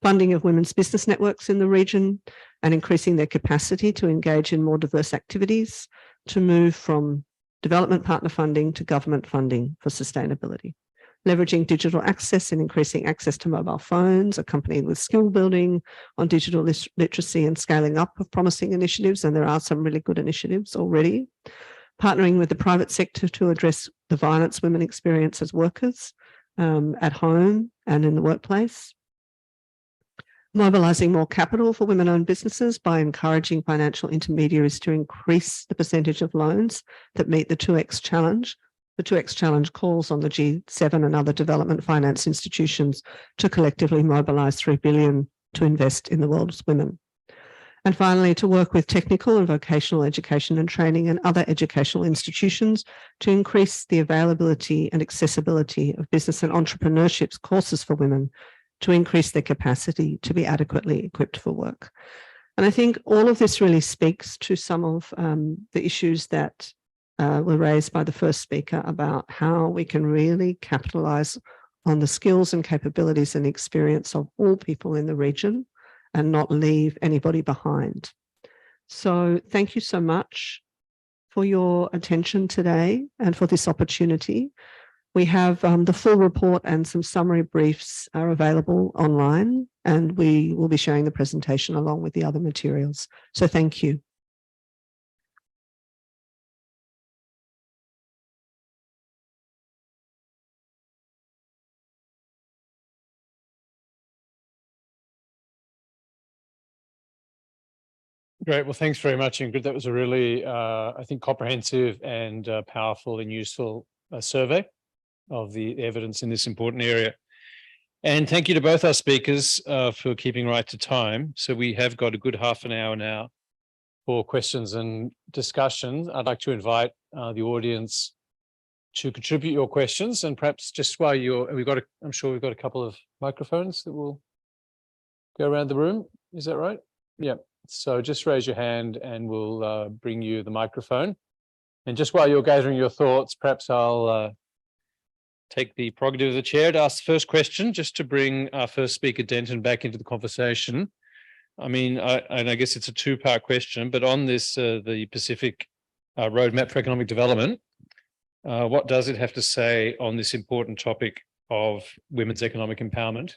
Funding of women's business networks in the region and increasing their capacity to engage in more diverse activities, to move from development partner funding to government funding for sustainability. Leveraging digital access and increasing access to mobile phones, accompanied with skill building on digital literacy and scaling up of promising initiatives, and there are some really good initiatives already. Partnering with the private sector to address the violence women experience as workers at home and in the workplace. Mobilising more capital for women-owned businesses by encouraging financial intermediaries to increase the percentage of loans that meet the 2X challenge. The 2X challenge calls on the G7 and other development finance institutions to collectively mobilise $3 billion to invest in the world's women. And finally, to work with technical and vocational education and training and other educational institutions to increase the availability and accessibility of business and entrepreneurship courses for women, to increase their capacity to be adequately equipped for work. And I think all of this really speaks to some of the issues that were raised by the first speaker about how we can really capitalise on the skills and capabilities and experience of all people in the region and not leave anybody behind. So thank you so much for your attention today and for this opportunity. We have the full report and some summary briefs are available online, and we will be sharing the presentation along with the other materials. So thank you. Great. Well, thanks very much, Ingrid. That was a really, I think, comprehensive and powerful and useful survey of the evidence in this important area. And thank you to both our speakers for keeping right to time. So we have got a good half an hour now for questions and discussions. I'd like to invite the audience to contribute your questions, and perhaps just while I'm sure we've got a couple of microphones that will go around the room. Is that right? Yeah. So just raise your hand and we'll bring you the microphone. And just while you're gathering your thoughts, perhaps I'll take the prerogative of the chair to ask the first question, just to bring our first speaker, Denton, back into the conversation. I mean, I guess it's a two-part question, but on this, the Pacific Roadmap for Economic Development, what does it have to say on this important topic of women's economic empowerment?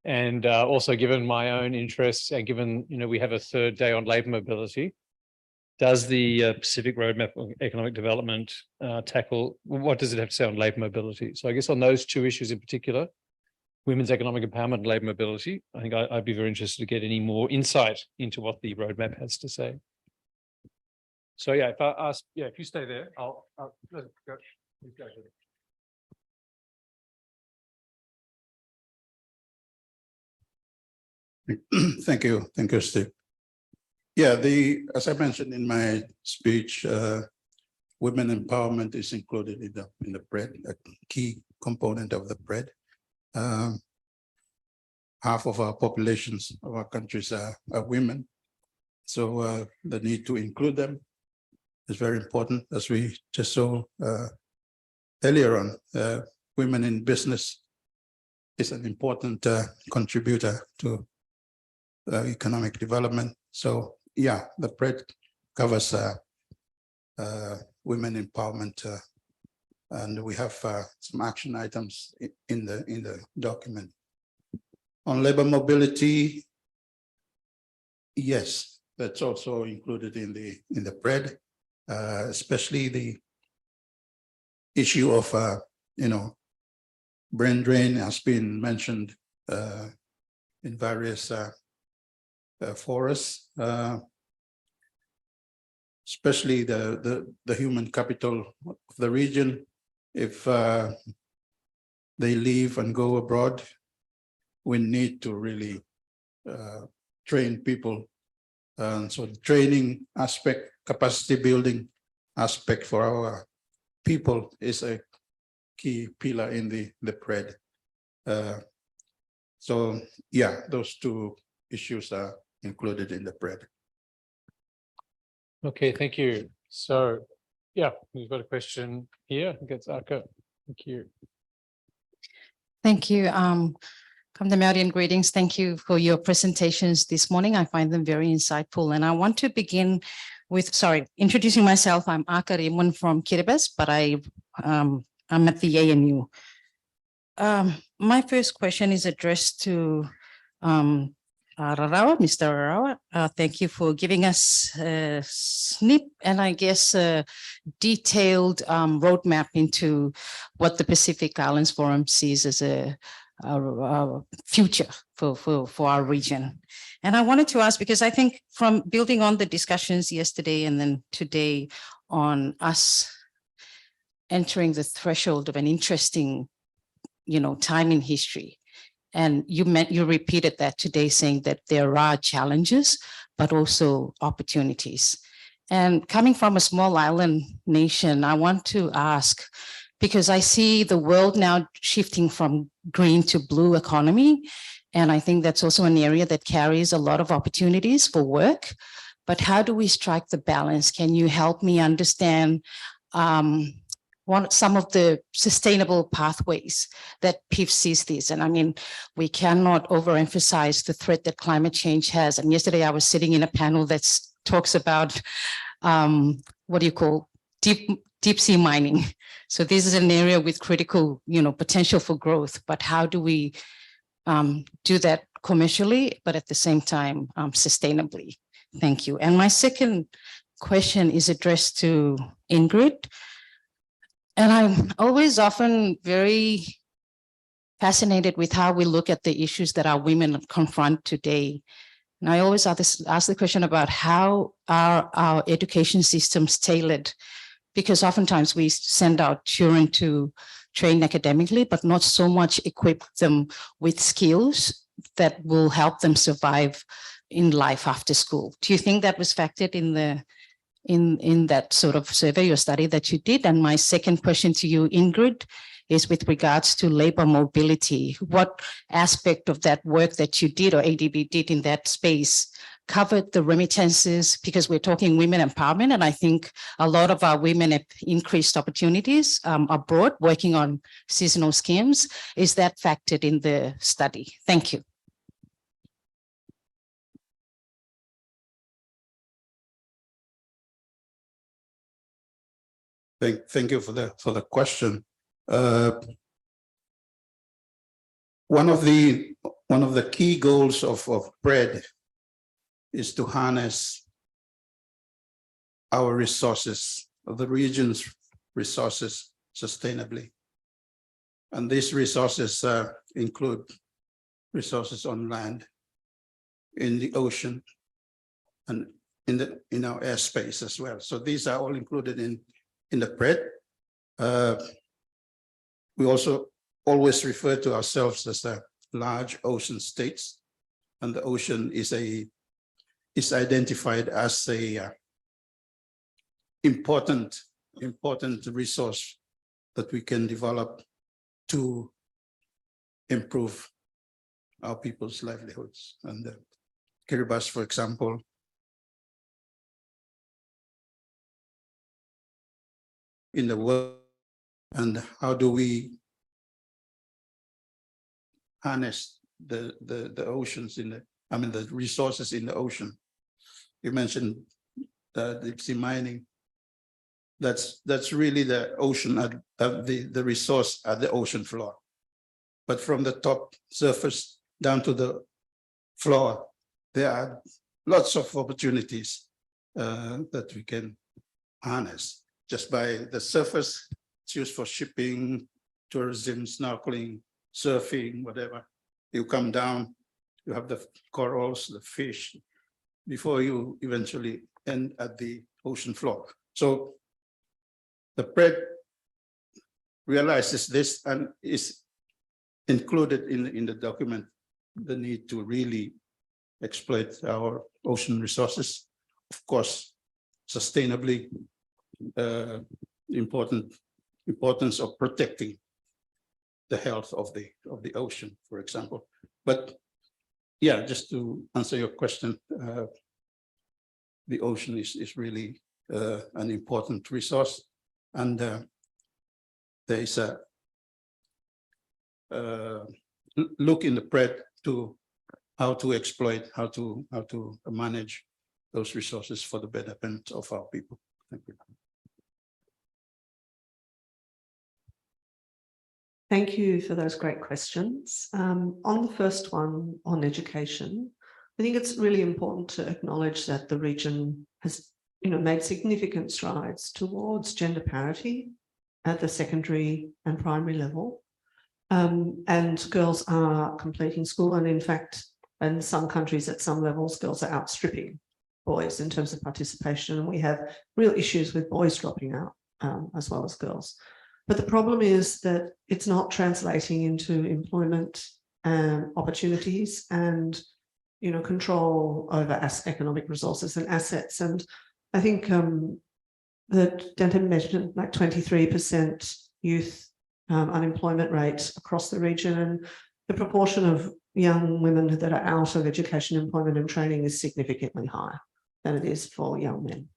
And also, given my own interests and given, we have a third day on labour mobility, does the Pacific Roadmap for Economic Development tackle, what does it have to say on labour mobility? So I guess on those two issues in particular, women's economic empowerment and labour mobility, I think I'd be very interested to get any more insight into what the roadmap has to say. So yeah, if I ask, if you stay there, I'll go. Thank you, Steve. Yeah, as I mentioned in my speech, women empowerment is included in the PRED, a key component of the PRED. Half of our populations of our countries are women, so the need to include them is very important, as we just saw earlier on. Women in business is an important contributor to economic development. So yeah, the PRED covers women empowerment, and we have some action items in the document. On labor mobility, yes, that's also included in the PRED, especially the issue of brain drain has been mentioned in various forests, especially the human capital of the region. If they leave and go abroad, we need to really train people. And so the training aspect, capacity building aspect for our people is a key pillar in the PRED. So yeah, those two issues are included in the PRED. Okay, thank you. So yeah, we've got a question here. I think it's Aka. Thank you. Thank you. Kamdamarian, greetings. Thank you for your presentations this morning. I find them very insightful. And I want to begin with, introducing myself. I'm Aka Raymond from Kiribati, but I'm at the ANU. My first question is addressed to Rarawa, Mr. Rarawa. Thank you for giving us a snip and I guess a detailed roadmap into what the Pacific Islands Forum sees as a future for our region. And I wanted to ask, because I think from building on the discussions yesterday and then today on us entering the threshold of an interesting, time in history. And you repeated that today, saying that there are challenges, but also opportunities. And coming from a small island nation, I want to ask, because I see the world now shifting from green to blue economy. And I think that's also an area that carries a lot of opportunities for work. But how do we strike the balance? Can you help me understand some of the sustainable pathways that PIFS sees this? And I mean, we cannot overemphasize the threat that climate change has. And yesterday I was sitting in a panel that talks about deep sea mining. So this is an area with critical, potential for growth, but how do we do that commercially, but at the same time, sustainably? Thank you. And my second question is addressed to Ingrid. And I'm always often very fascinated with how we look at the issues that our women confront today. And I always ask the question about how are our education systems tailored? Because oftentimes we send our children to train academically, but not so much equip them with skills that will help them survive in life after school. Do you think that was factored in the in that sort of survey or study that you did? And my second question to you, Ingrid, is with regards to labor mobility. What aspect of that work that you did or ADB did in that space covered the remittances? Because we're talking women empowerment, and I think a lot of our women have increased opportunities abroad working on seasonal schemes. Is that factored in the study? Thank you. Thank you for the question. One of the key goals of PRED is to harness our resources, the region's resources, sustainably. And these resources include resources on land, in the ocean, and in our airspace as well. So these are all included in the PRED. We also always refer to ourselves as a large ocean states, and the ocean is identified as a important resource that we can develop to improve our people's livelihoods. And Kiribati, for example, in the world, and how do we harness the oceans the resources in the ocean? You mentioned deep sea mining. That's really the ocean, the resource at the ocean floor. But from the top surface down to the floor, there are lots of opportunities that we can harness just by the surface. It's used for shipping, tourism, snorkeling, surfing, whatever. You come down, you have the corals, the fish, before you eventually end at the ocean floor. So the PRED realizes this and is included in the document, the need to really exploit our ocean resources. Of course, sustainably, importance of protecting the health of the ocean, for example. But yeah, just to answer your question, the ocean is really an important resource, and there is a look in the PRED to how to exploit, how to manage those resources for the betterment of our people. Thank you. Thank you for those great questions. On the first one on education, I think it's really important to acknowledge that the region has made significant strides towards gender parity at the secondary and primary level. And girls are completing school, and in fact, in some countries at some levels, girls are outstripping boys in terms of participation. And we have real issues with boys dropping out as well as girls. But the problem is that it's not translating into employment opportunities and control over economic resources and assets. And I think that Denton mentioned like 23% youth unemployment rate across the region, and the proportion of young women that are out of education, employment and training is significantly higher than it is for young men.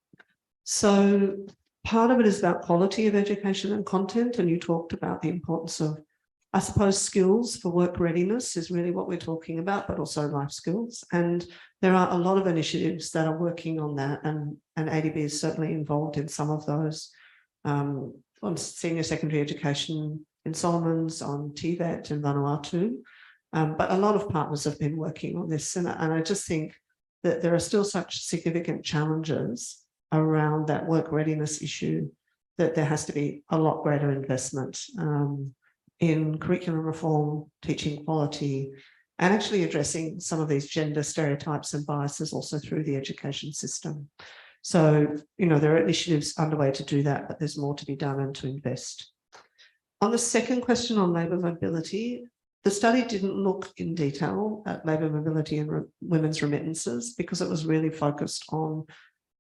So part of it is about quality of education and content, and you talked about the importance of, I suppose, skills for work readiness is really what we're talking about, but also life skills. And there are a lot of initiatives that are working on that, and ADB is certainly involved in some of those on senior secondary education in Solomons, on TVET in Vanuatu. But a lot of partners have been working on this, and I just think that there are still such significant challenges around that work readiness issue that there has to be a lot greater investment in curriculum reform, teaching quality, and actually addressing some of these gender stereotypes and biases also through the education system. So, you know, there are initiatives underway to do that, but there's more to be done and to invest. On the second question on labour mobility, the study didn't look in detail at labour mobility and women's remittances because it was really focused on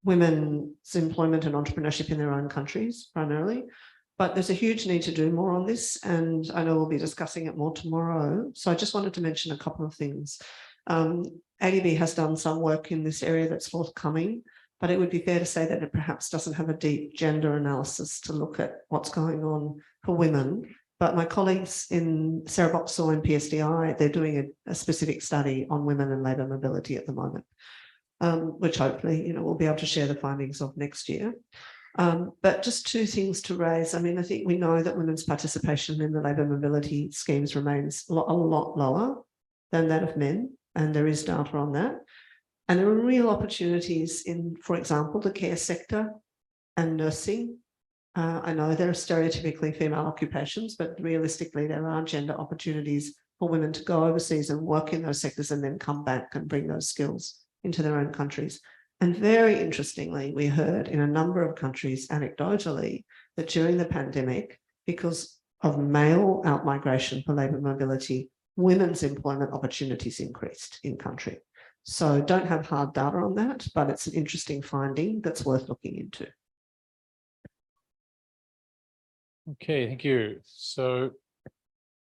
women's employment and entrepreneurship in their own countries primarily. But there's a huge need to do more on this, and I know we'll be discussing it more tomorrow. So I just wanted to mention a couple of things. ADB has done some work in this area that's forthcoming, but it would be fair to say that it perhaps doesn't have a deep gender analysis to look at what's going on for women. But my colleagues in Sarah Boxall and PSDI, they're doing a specific study on women and labour mobility at the moment, which hopefully, you know, we'll be able to share the findings of next year. But just two things to raise. I mean, I think we know that women's participation in the labour mobility schemes remains a lot lower than that of men, and there is data on that. And there are real opportunities in, for example, the care sector and nursing. I know there are stereotypically female occupations, but realistically, there are gender opportunities for women to go overseas and work in those sectors and then come back and bring those skills into their own countries. And very interestingly, we heard in a number of countries anecdotally that during the pandemic, because of male outmigration for labour mobility, women's employment opportunities increased in country. So don't have hard data on that, but it's an interesting finding that's worth looking into. Okay, thank you. So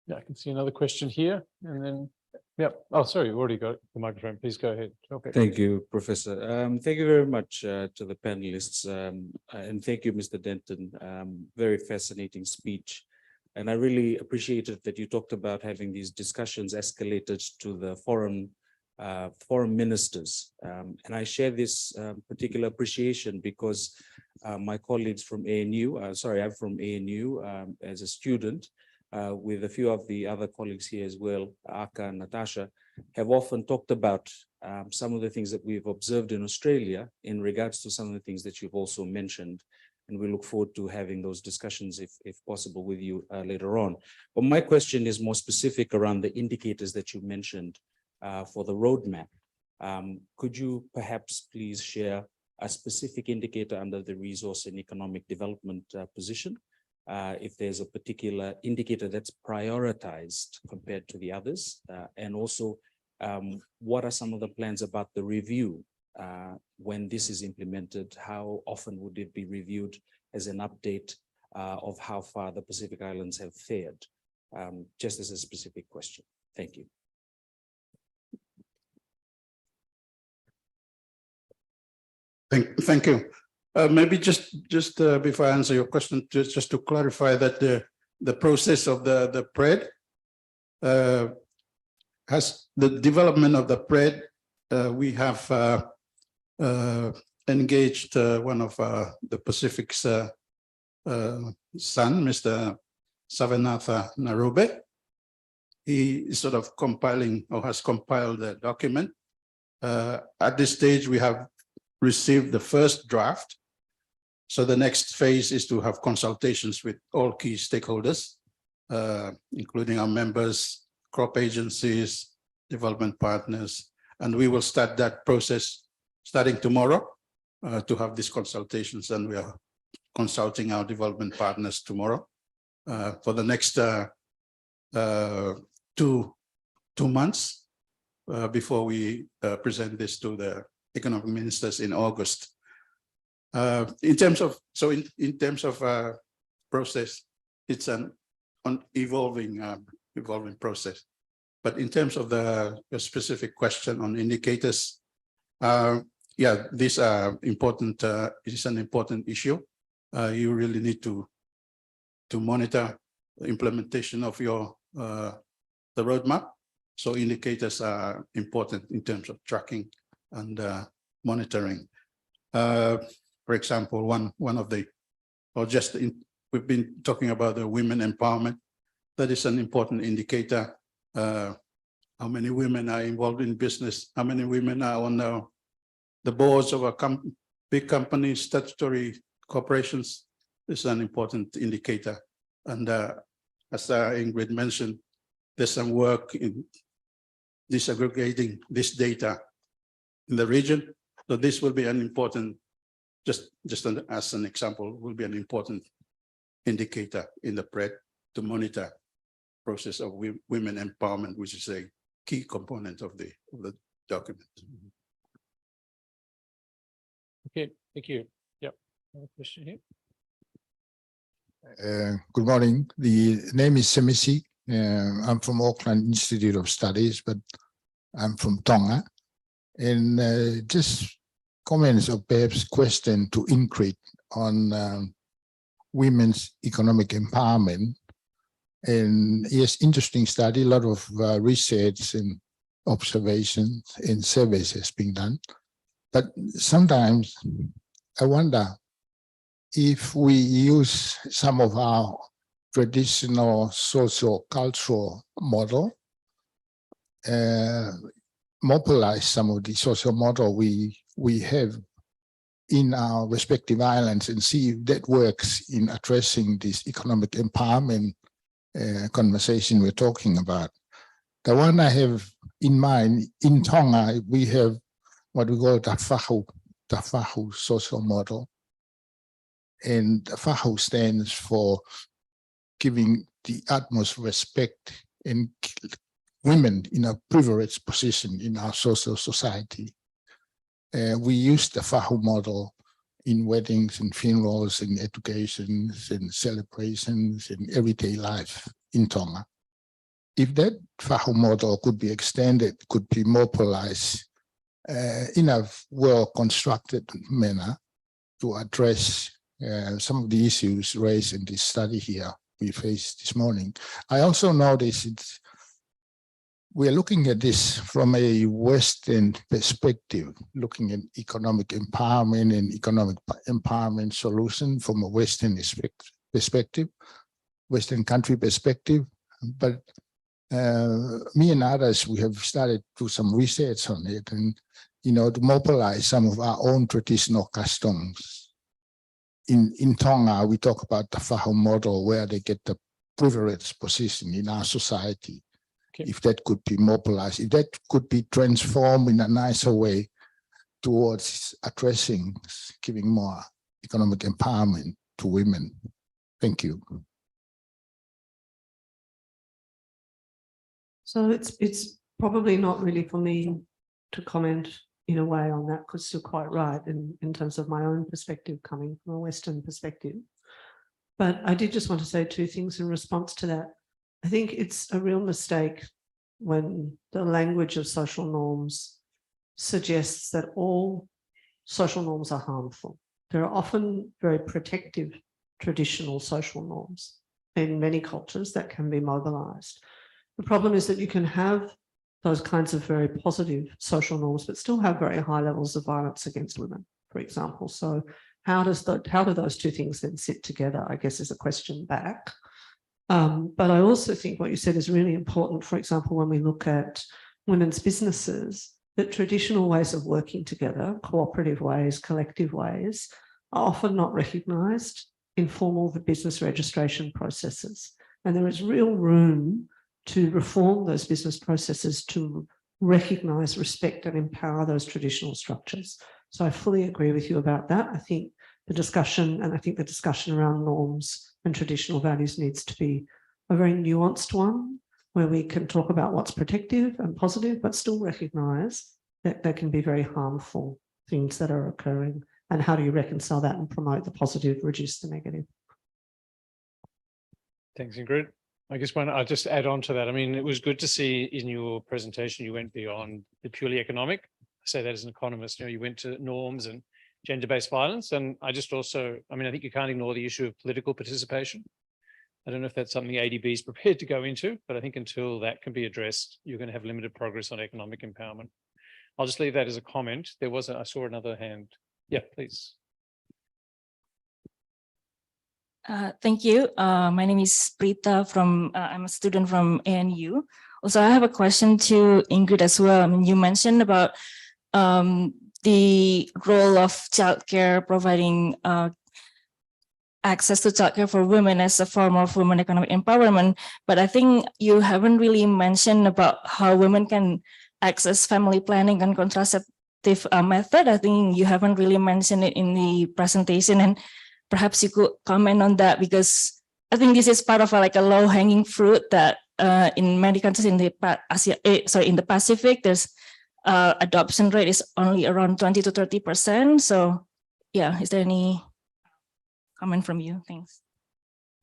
yeah, I can see another question here, and then yeah. Oh, sorry, you already got the microphone. Please go ahead. Okay. Thank you, Professor. Thank you very much to the panelists, and thank you, Mr. Denton. Very fascinating speech, and I really appreciated that you talked about having these discussions escalated to the foreign ministers, and I share this particular appreciation because my colleagues from ANU, I'm from ANU as a student, with a few of the other colleagues here as well, Aka and Natasha, have often talked about some of the things that we've observed in Australia in regards to some of the things that you've also mentioned. And we look forward to having those discussions, if possible, with you later on. But my question is more specific around the indicators that you mentioned for the roadmap. Could you perhaps please share a specific indicator under the resource and economic development position? If there's a particular indicator that's prioritized compared to the others, and also what are some of the plans about the review when this is implemented? How often would it be reviewed as an update of how far the Pacific Islands have fared? Just as a specific question. Thank you. Thank you. Maybe just before I answer your question, just to clarify that the process of the PRED has the development of the PRED. We have engaged one of the Pacific's son, Mr. Savanatha Narube. He is sort of compiling or has compiled the document. At this stage, we have received the first draft. So the next phase is to have consultations with all key stakeholders, including our members, crop agencies, development partners, and we will start that process starting tomorrow to have these consultations, and we are consulting our development partners tomorrow for the next 2 months before we present this to the economic ministers in August. In terms of process, it's an evolving process. But in terms of the specific question on indicators, yeah, these are important. It is an important issue. You really need to monitor the implementation of your the roadmap. So indicators are important in terms of tracking and monitoring. For example, one of the, or just we've been talking about the women empowerment. That is an important indicator. How many women are involved in business? How many women are on the boards of a big companies, statutory corporations? This is an important indicator. And as Ingrid mentioned, there's some work disaggregating this data in the region. So this will be an important, just as an example, will be an important indicator in the PRED to monitor process of women empowerment, which is a key component of the document. Okay, thank you. Yep. Question here. Good morning. The name is Semisi. I'm from Auckland Institute of Studies, but I'm from Tonga. And just comments or perhaps question to Ingrid on women's economic empowerment. And yes, interesting study, a lot of research and observations and surveys has been done. But sometimes I wonder if we use some of our traditional socio-cultural model, mobilize some of the social model we have in our respective islands and see if that works in addressing this economic empowerment conversation we're talking about. The one I have in mind, in Tonga, we have what we call the Fahu social model. And the Fahu stands for giving the utmost respect and women in a privileged position in our social society. We use the Fahu model in weddings and funerals and educations and celebrations and everyday life in Tonga. If that Fahu model could be extended, could be mobilized in a well-constructed manner to address some of the issues raised in this study here we faced this morning. I also noticed we're looking at this from a Western perspective, looking at economic empowerment and economic empowerment solution from a Western perspective, Western country perspective. But me and others, we have started to do some research on it and, to mobilize some of our own traditional customs. In Tonga, we talk about the Fahu model where they get the privileged position in our society. Okay. If that could be mobilized, if that could be transformed in a nicer way towards addressing, giving more economic empowerment to women. Thank you. So it's probably not really for me to comment in a way on that, because you're quite right in terms of my own perspective coming from a Western perspective. But I did just want to say two things in response to that. I think it's a real mistake when the language of social norms suggests that all social norms are harmful. There are often very protective traditional social norms in many cultures that can be mobilized. The problem is that you can have those kinds of very positive social norms, but still have very high levels of violence against women, for example. So how do those two things then sit together, I guess, is a question back. But I also think what you said is really important. For example, when we look at women's businesses, that traditional ways of working together, cooperative ways, collective ways, are often not recognised in formal business registration processes. And there is real room to reform those business processes to recognise, respect and empower those traditional structures. So I fully agree with you about that. I think the discussion around norms and traditional values needs to be a very nuanced one, where we can talk about what's protective and positive, but still recognise that there can be very harmful things that are occurring. And how do you reconcile that and promote the positive, reduce the negative? Thanks, Ingrid. I guess I'll just add on to that. I mean, it was good to see in your presentation, you went beyond the purely economic. I say that as an economist, you went to norms and gender-based violence. And I just also, I think you can't ignore the issue of political participation. I don't know if that's something the ADB is prepared to go into, but I think until that can be addressed, you're going to have limited progress on economic empowerment. I'll just leave that as a comment. I saw another hand. Yeah, please. Thank you. My name is Prita I'm a student from ANU. Also, I have a question to Ingrid as well. You mentioned about the role of childcare providing access to childcare for women as a form of women economic empowerment. But I think you haven't really mentioned about how women can access family planning and contraceptive method. I think you haven't really mentioned it in the presentation, and perhaps you could comment on that, because I think this is part of like a low hanging fruit that in many countries in the in the Pacific, there's adoption rate is only around 20 to 30%. So yeah, is there any comment from you? Thanks.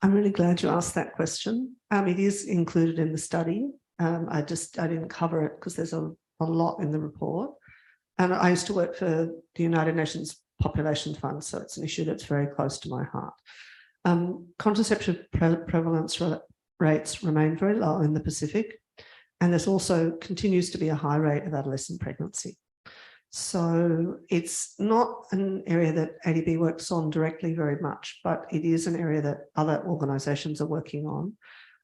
I'm really glad you asked that question. It is included in the study. I didn't cover it because there's a lot in the report. And I used to work for the United Nations Population Fund, so it's an issue that's very close to my heart. Contraceptive prevalence rates remain very low in the Pacific, and there's also continues to be a high rate of adolescent pregnancy. So it's not an area that ADB works on directly very much, but it is an area that other organisations are working on.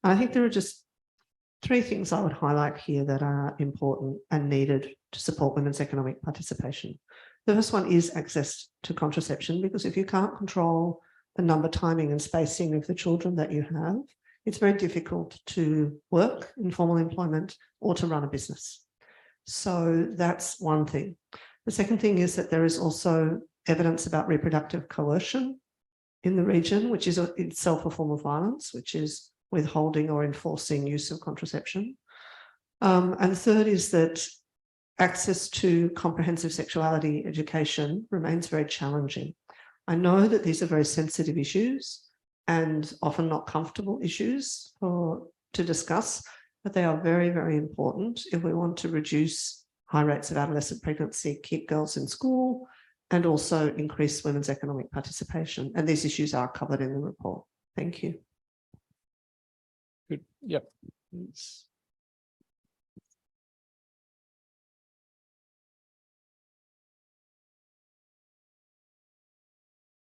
And I think there are just 3 things I would highlight here that are important and needed to support women's economic participation. The first one is access to contraception, because if you can't control the number, timing and spacing of the children that you have, it's very difficult to work in formal employment or to run a business. So that's one thing. The second thing is that there is also evidence about reproductive coercion in the region, which is itself a form of violence, which is withholding or enforcing use of contraception. And the third is that access to comprehensive sexuality education remains very challenging. I know that these are very sensitive issues and often not comfortable issues to discuss, but they are very, very important if we want to reduce high rates of adolescent pregnancy, keep girls in school, and also increase women's economic participation. And these issues are covered in the report. Thank you. Good. Yep.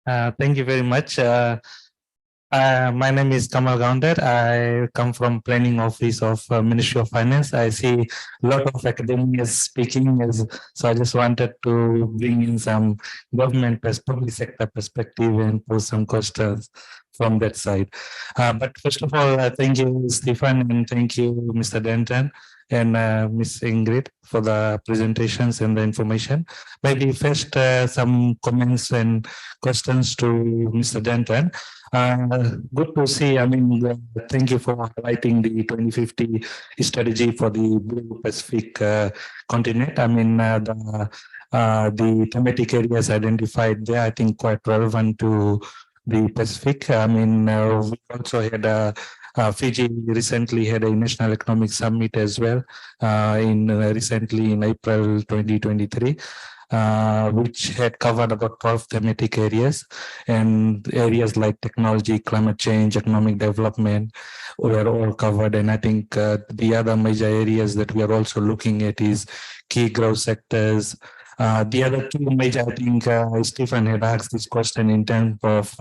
Thank you very much. My name is Kamal Gounder. I come from Planning Office of Ministry of Finance. I see a lot of academics speaking, so I just wanted to bring in some government public sector perspective and pose some questions from that side. But first of all, thank you, Stephen, and thank you, Mr. Denton and Ms. Ingrid for the presentations and the information. Maybe first some comments and questions to Mr. Denton. Good to see. I mean, thank you for highlighting the 2050 strategy for the Blue Pacific continent. I mean, the thematic areas identified there, I think, quite relevant to the Pacific. I mean, we also had Fiji recently had a National Economic Summit as well recently in April 2023. Which had covered about 12 thematic areas, and areas like technology, climate change, economic development were all covered. And I think the other major areas that we are also looking at is key growth sectors. The other 2 major, I think Stephen had asked this question in terms of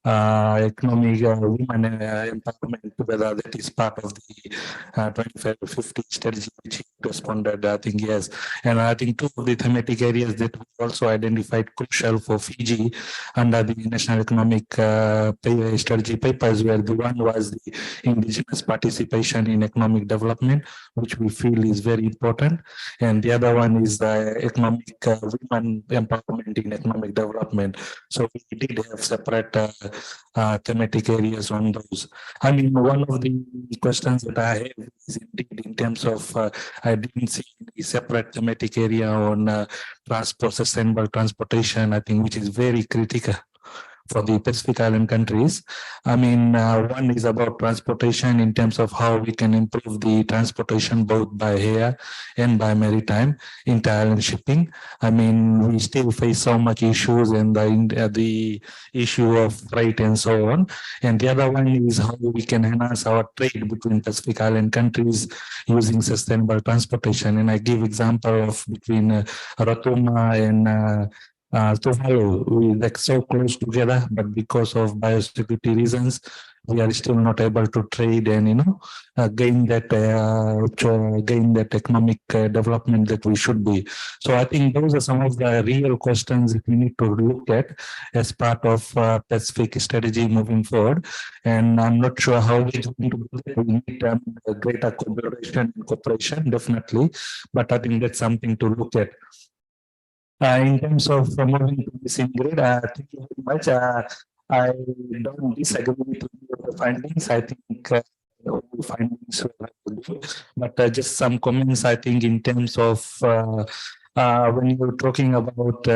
economic women empowerment, whether that is part of the 25-50 strategy, which he responded, I think yes. And I think 2 of the thematic areas that we also identified crucial for Fiji under the National Economic Strategy papers, where the one was the indigenous participation in economic development, which we feel is very important. And the other one is the economic women empowerment in economic development. So we did have separate thematic areas on those. I mean, one of the questions that I have is indeed in terms of, I didn't see any separate thematic area on sustainable transportation, I think, which is very critical for the Pacific Island countries. I mean, one is about transportation in terms of how we can improve the transportation both by air and by maritime inter-island shipping. I mean, we still face so much issues and the issue of freight and so on. And the other one is how we can enhance our trade between Pacific Island countries using sustainable transportation. And I give example of between Rotuma and Tuvalu, we like so close together, but because of biosecurity reasons, we are still not able to trade and gain that economic development that we should be. So I think those are some of the real questions that we need to look at as part of Pacific strategy moving forward. And I'm not sure how we're going to do that. We need greater collaboration and cooperation, definitely. But I think that's something to look at. In terms of moving to this Ingrid, thank you very much. I don't disagree with the findings. I think all the findings were good, but just some comments. I think in terms of when you're talking about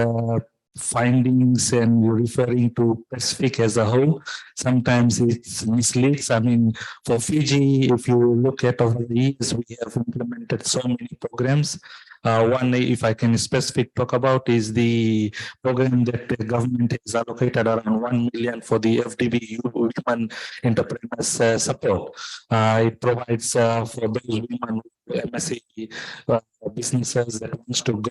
findings and you're referring to Pacific as a whole, sometimes it's misleads. I mean, for Fiji, if you look at over the years, we have implemented so many programs. One, if I can specific talk about, is the program that the government has allocated around 1 million for the FDB women entrepreneurs support. It provides for those women MSc businesses that wants to go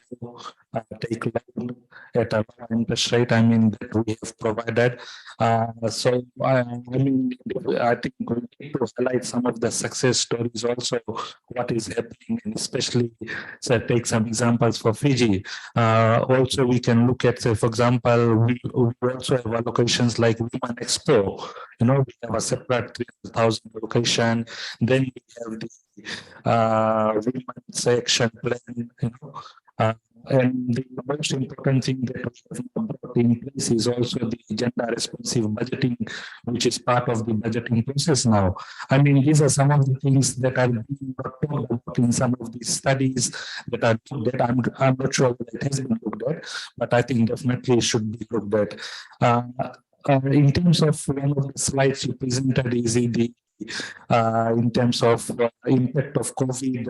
take loan at a lower interest rate. I mean, that we have provided. So I mean, I think we need to highlight some of the success stories also, what is happening, and especially take some examples for Fiji. Also, we can look at, say, for example, we also have allocations like Women Expo. We have a separate 300,000 allocation. Then we have the Women's Action Plan. And the most important thing that we have brought in place is also the gender responsive budgeting, which is part of the budgeting process now. I mean, these are some of the things that are being talked about in some of these studies that I'm not sure that it has been looked at, but I think definitely should be looked at. In terms of one of the slides you presented is the in terms of impact of COVID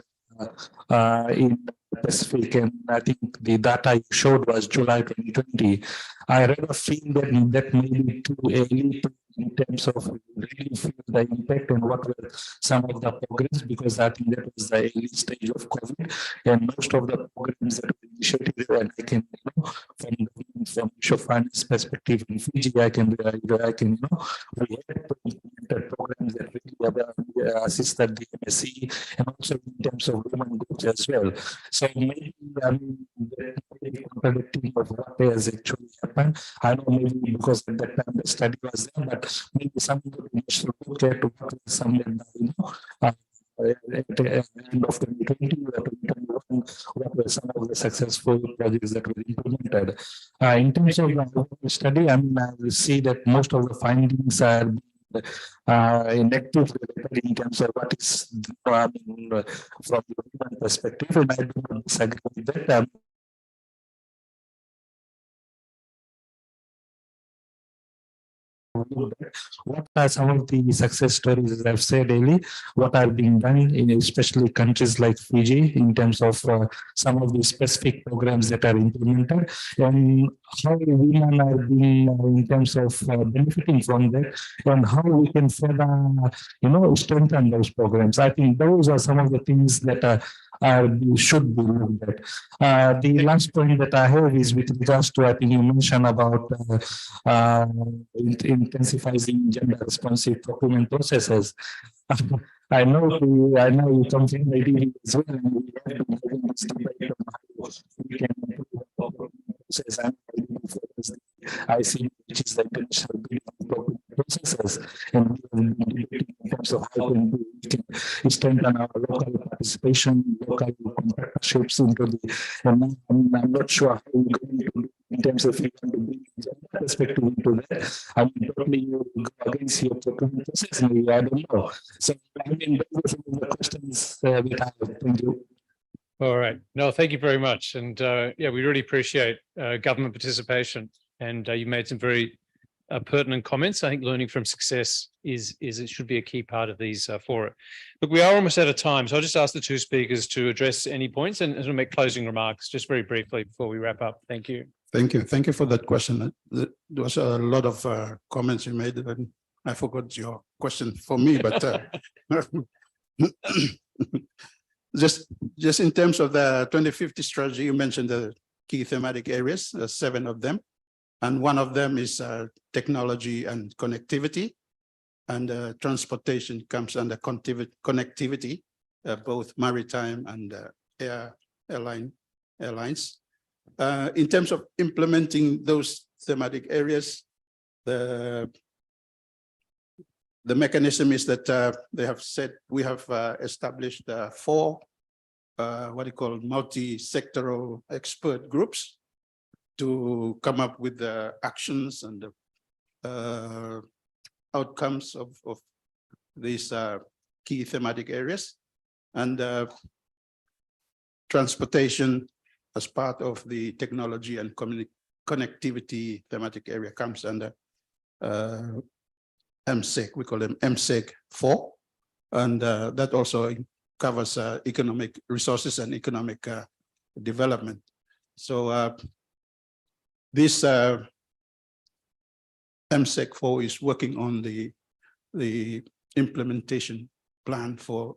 in Pacific, and I think the data you showed was July 2020. I rather feel that may be too early in terms of really feel the impact and what were some of the progress, because I think that was the early stage of COVID, and most of the programs that were initiated, and I can, from finance perspective in Fiji, I can, we had implemented programs that really assisted the MSc, and also in terms of women groups as well. So maybe contradicting of what has actually happened. I know maybe because at that time the study was there, but maybe something that we should look at what was some at the end of 2020 or 2021, what were some of the successful projects that were implemented. In terms of the study, I mean, I will see that most of the findings are negative in terms of what is from the human perspective, and I do not disagree with that. What are some of the success stories, as I've said earlier, what are being done in especially countries like Fiji in terms of some of the specific programs that are implemented, and how women are being in terms of benefiting from that, and how we can further, strengthen those programs. I think those are some of the things that should be looked at. The last point that I have is with regards to, I think you mentioned about intensifying gender responsive procurement processes. I know you come from ADB as well, and we have been having this debate on how we can improve the procurement process, and ICB, which is the international procurement processes, and we have been debating in terms of how we can strengthen our local participation, local partnerships into the. And I'm not sure how we're going to do in terms of you want to bring gender perspective into that. I mean, probably you go against your procurement process, maybe, I don't know. So, I mean, those are some of the questions we have. Thank you. All right. No, thank you very much. And yeah, we really appreciate government participation. And you made some very pertinent comments. I think learning from success it should be a key part of these fora. Look, we are almost out of time, so I'll just ask the two speakers to address any points and make closing remarks just very briefly before we wrap up. Thank you. Thank you. Thank you for that question. There was a lot of comments you made, and I forgot your question for me, but just in terms of the 2050 strategy, you mentioned the key thematic areas, 7 of them, and one of them is technology and connectivity. and transportation comes under connectivity, both maritime and airlines. In terms of implementing those thematic areas, the mechanism is that they have said we have established 4 what you call multi-sectoral expert groups to come up with the actions and the outcomes of these key thematic areas. And transportation as part of the technology and connectivity thematic area comes under MSEG. We call them MSEG 4. And that also covers economic resources and economic development. So this MSEG 4 is working on the implementation plan for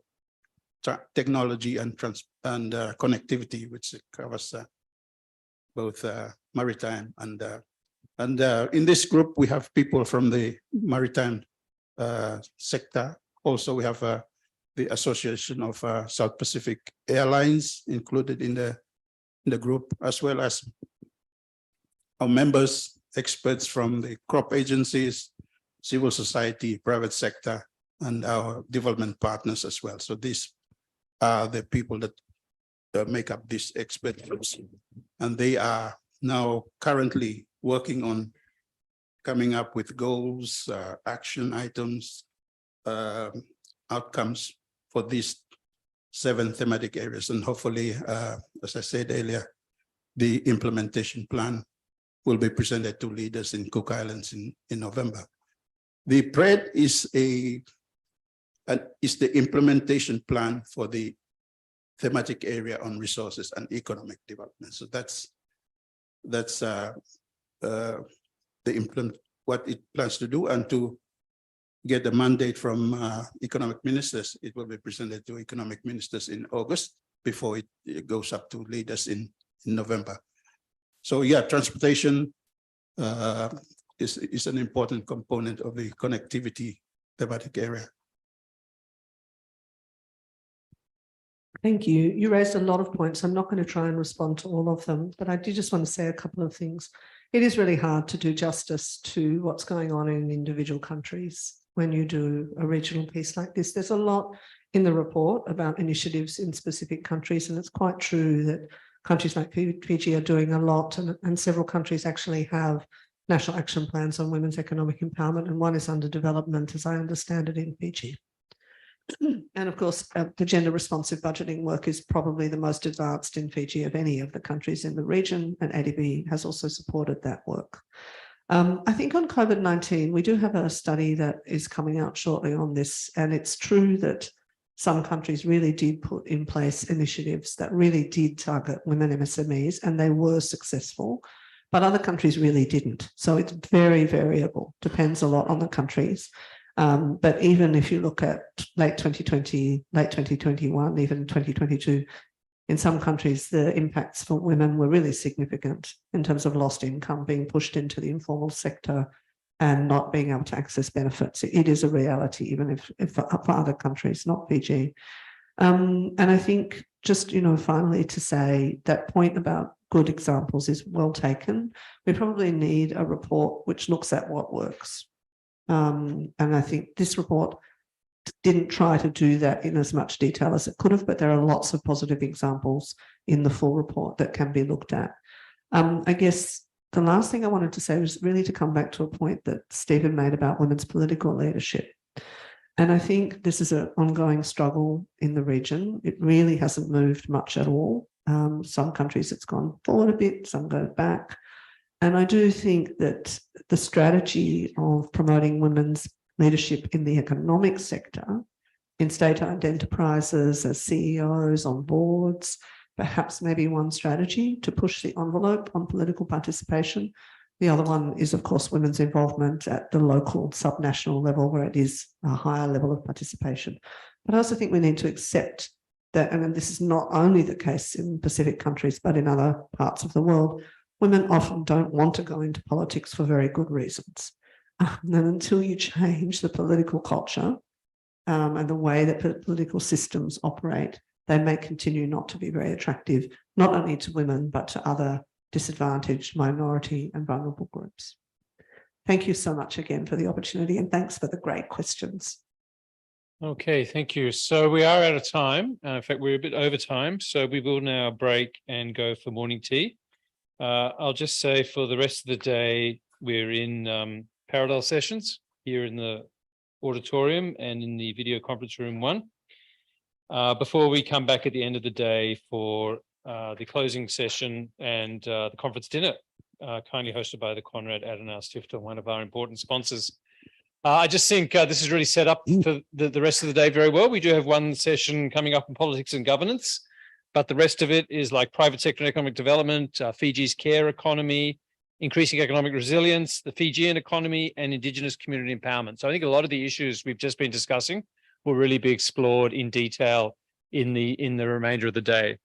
technology and connectivity, which covers both maritime and in this group we have people from the maritime sector. Also, we have the Association of South Pacific Airlines included in the group, as well as our members, experts from the crop agencies, civil society, private sector, and our development partners as well. So these are the people that make up these expert groups, and they are now currently working on coming up with goals, action items, outcomes for these 7 thematic areas. And hopefully, as I said earlier, the implementation plan will be presented to leaders in Cook Islands in November. The PRED is the implementation plan for the thematic area on resources and economic development. So that's what it plans to do, and to get a mandate from economic ministers. It will be presented to economic ministers in August before it goes up to leaders in November. So yeah, transportation is an important component of the connectivity thematic area. Thank you. You raised a lot of points. I'm not going to try and respond to all of them, but I do just want to say a couple of things. It is really hard to do justice to what's going on in individual countries when you do a regional piece like this. There's a lot in the report about initiatives in specific countries, and it's quite true that countries like Fiji are doing a lot, and several countries actually have national action plans on women's economic empowerment, and one is under development, as I understand it, in Fiji. And of course, the gender responsive budgeting work is probably the most advanced in Fiji of any of the countries in the region, and ADB has also supported that work. I think on COVID-19, we do have a study that is coming out shortly on this, and it's true that some countries really did put in place initiatives that really did target women MSMEs, and they were successful, but other countries really didn't. So it's very variable, depends a lot on the countries. But even if you look at late 2020, late 2021, even 2022, in some countries, the impacts for women were really significant in terms of lost income, being pushed into the informal sector and not being able to access benefits. It is a reality, even if for other countries, not Fiji. And I think just, finally to say that point about good examples is well taken. We probably need a report which looks at what works. And I think this report didn't try to do that in as much detail as it could have, but there are lots of positive examples in the full report that can be looked at. I guess the last thing I wanted to say was really to come back to a point that Stephen made about women's political leadership. And I think this is an ongoing struggle in the region. It really hasn't moved much at all. Some countries it's gone forward a bit, some go back. And I do think that the strategy of promoting women's leadership in the economic sector, in state-owned enterprises, as CEOs on boards, perhaps maybe one strategy to push the envelope on political participation. The other one is, of course, women's involvement at the local subnational level, where it is a higher level of participation. But I also think we need to accept that, and this is not only the case in Pacific countries, but in other parts of the world, women often don't want to go into politics for very good reasons. And until you change the political culture and the way that political systems operate, they may continue not to be very attractive, not only to women, but to other disadvantaged, minority and vulnerable groups. Thank you so much again for the opportunity, and thanks for the great questions. Okay, thank you. So we are out of time. In fact, we're a bit over time, so we will now break and go for morning tea. I'll just say for the rest of the day, we're in parallel sessions here in the auditorium and in the video conference room 1. Before we come back at the end of the day for the closing session and the conference dinner, kindly hosted by the Konrad Adenauer Stifter, one of our important sponsors. I just think this is really set up for the rest of the day very well. We do have one session coming up in politics and governance, but the rest of it is like private sector and economic development, Fiji's care economy, increasing economic resilience, the Fijian economy, and Indigenous community empowerment. So I think a lot of the issues we've just been discussing will really be explored in detail in the remainder of the day.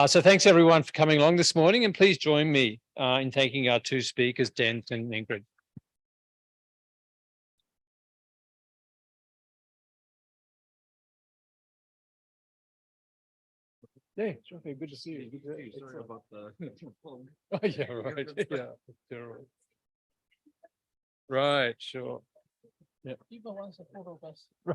So thanks everyone for coming along this morning, and please join me in thanking our 2 speakers, Dent and Ingrid. Yeah, it's okay. Good to see you. Good to see you. Sorry about the. Oh, yeah, right. Yeah. Right, sure. Yeah.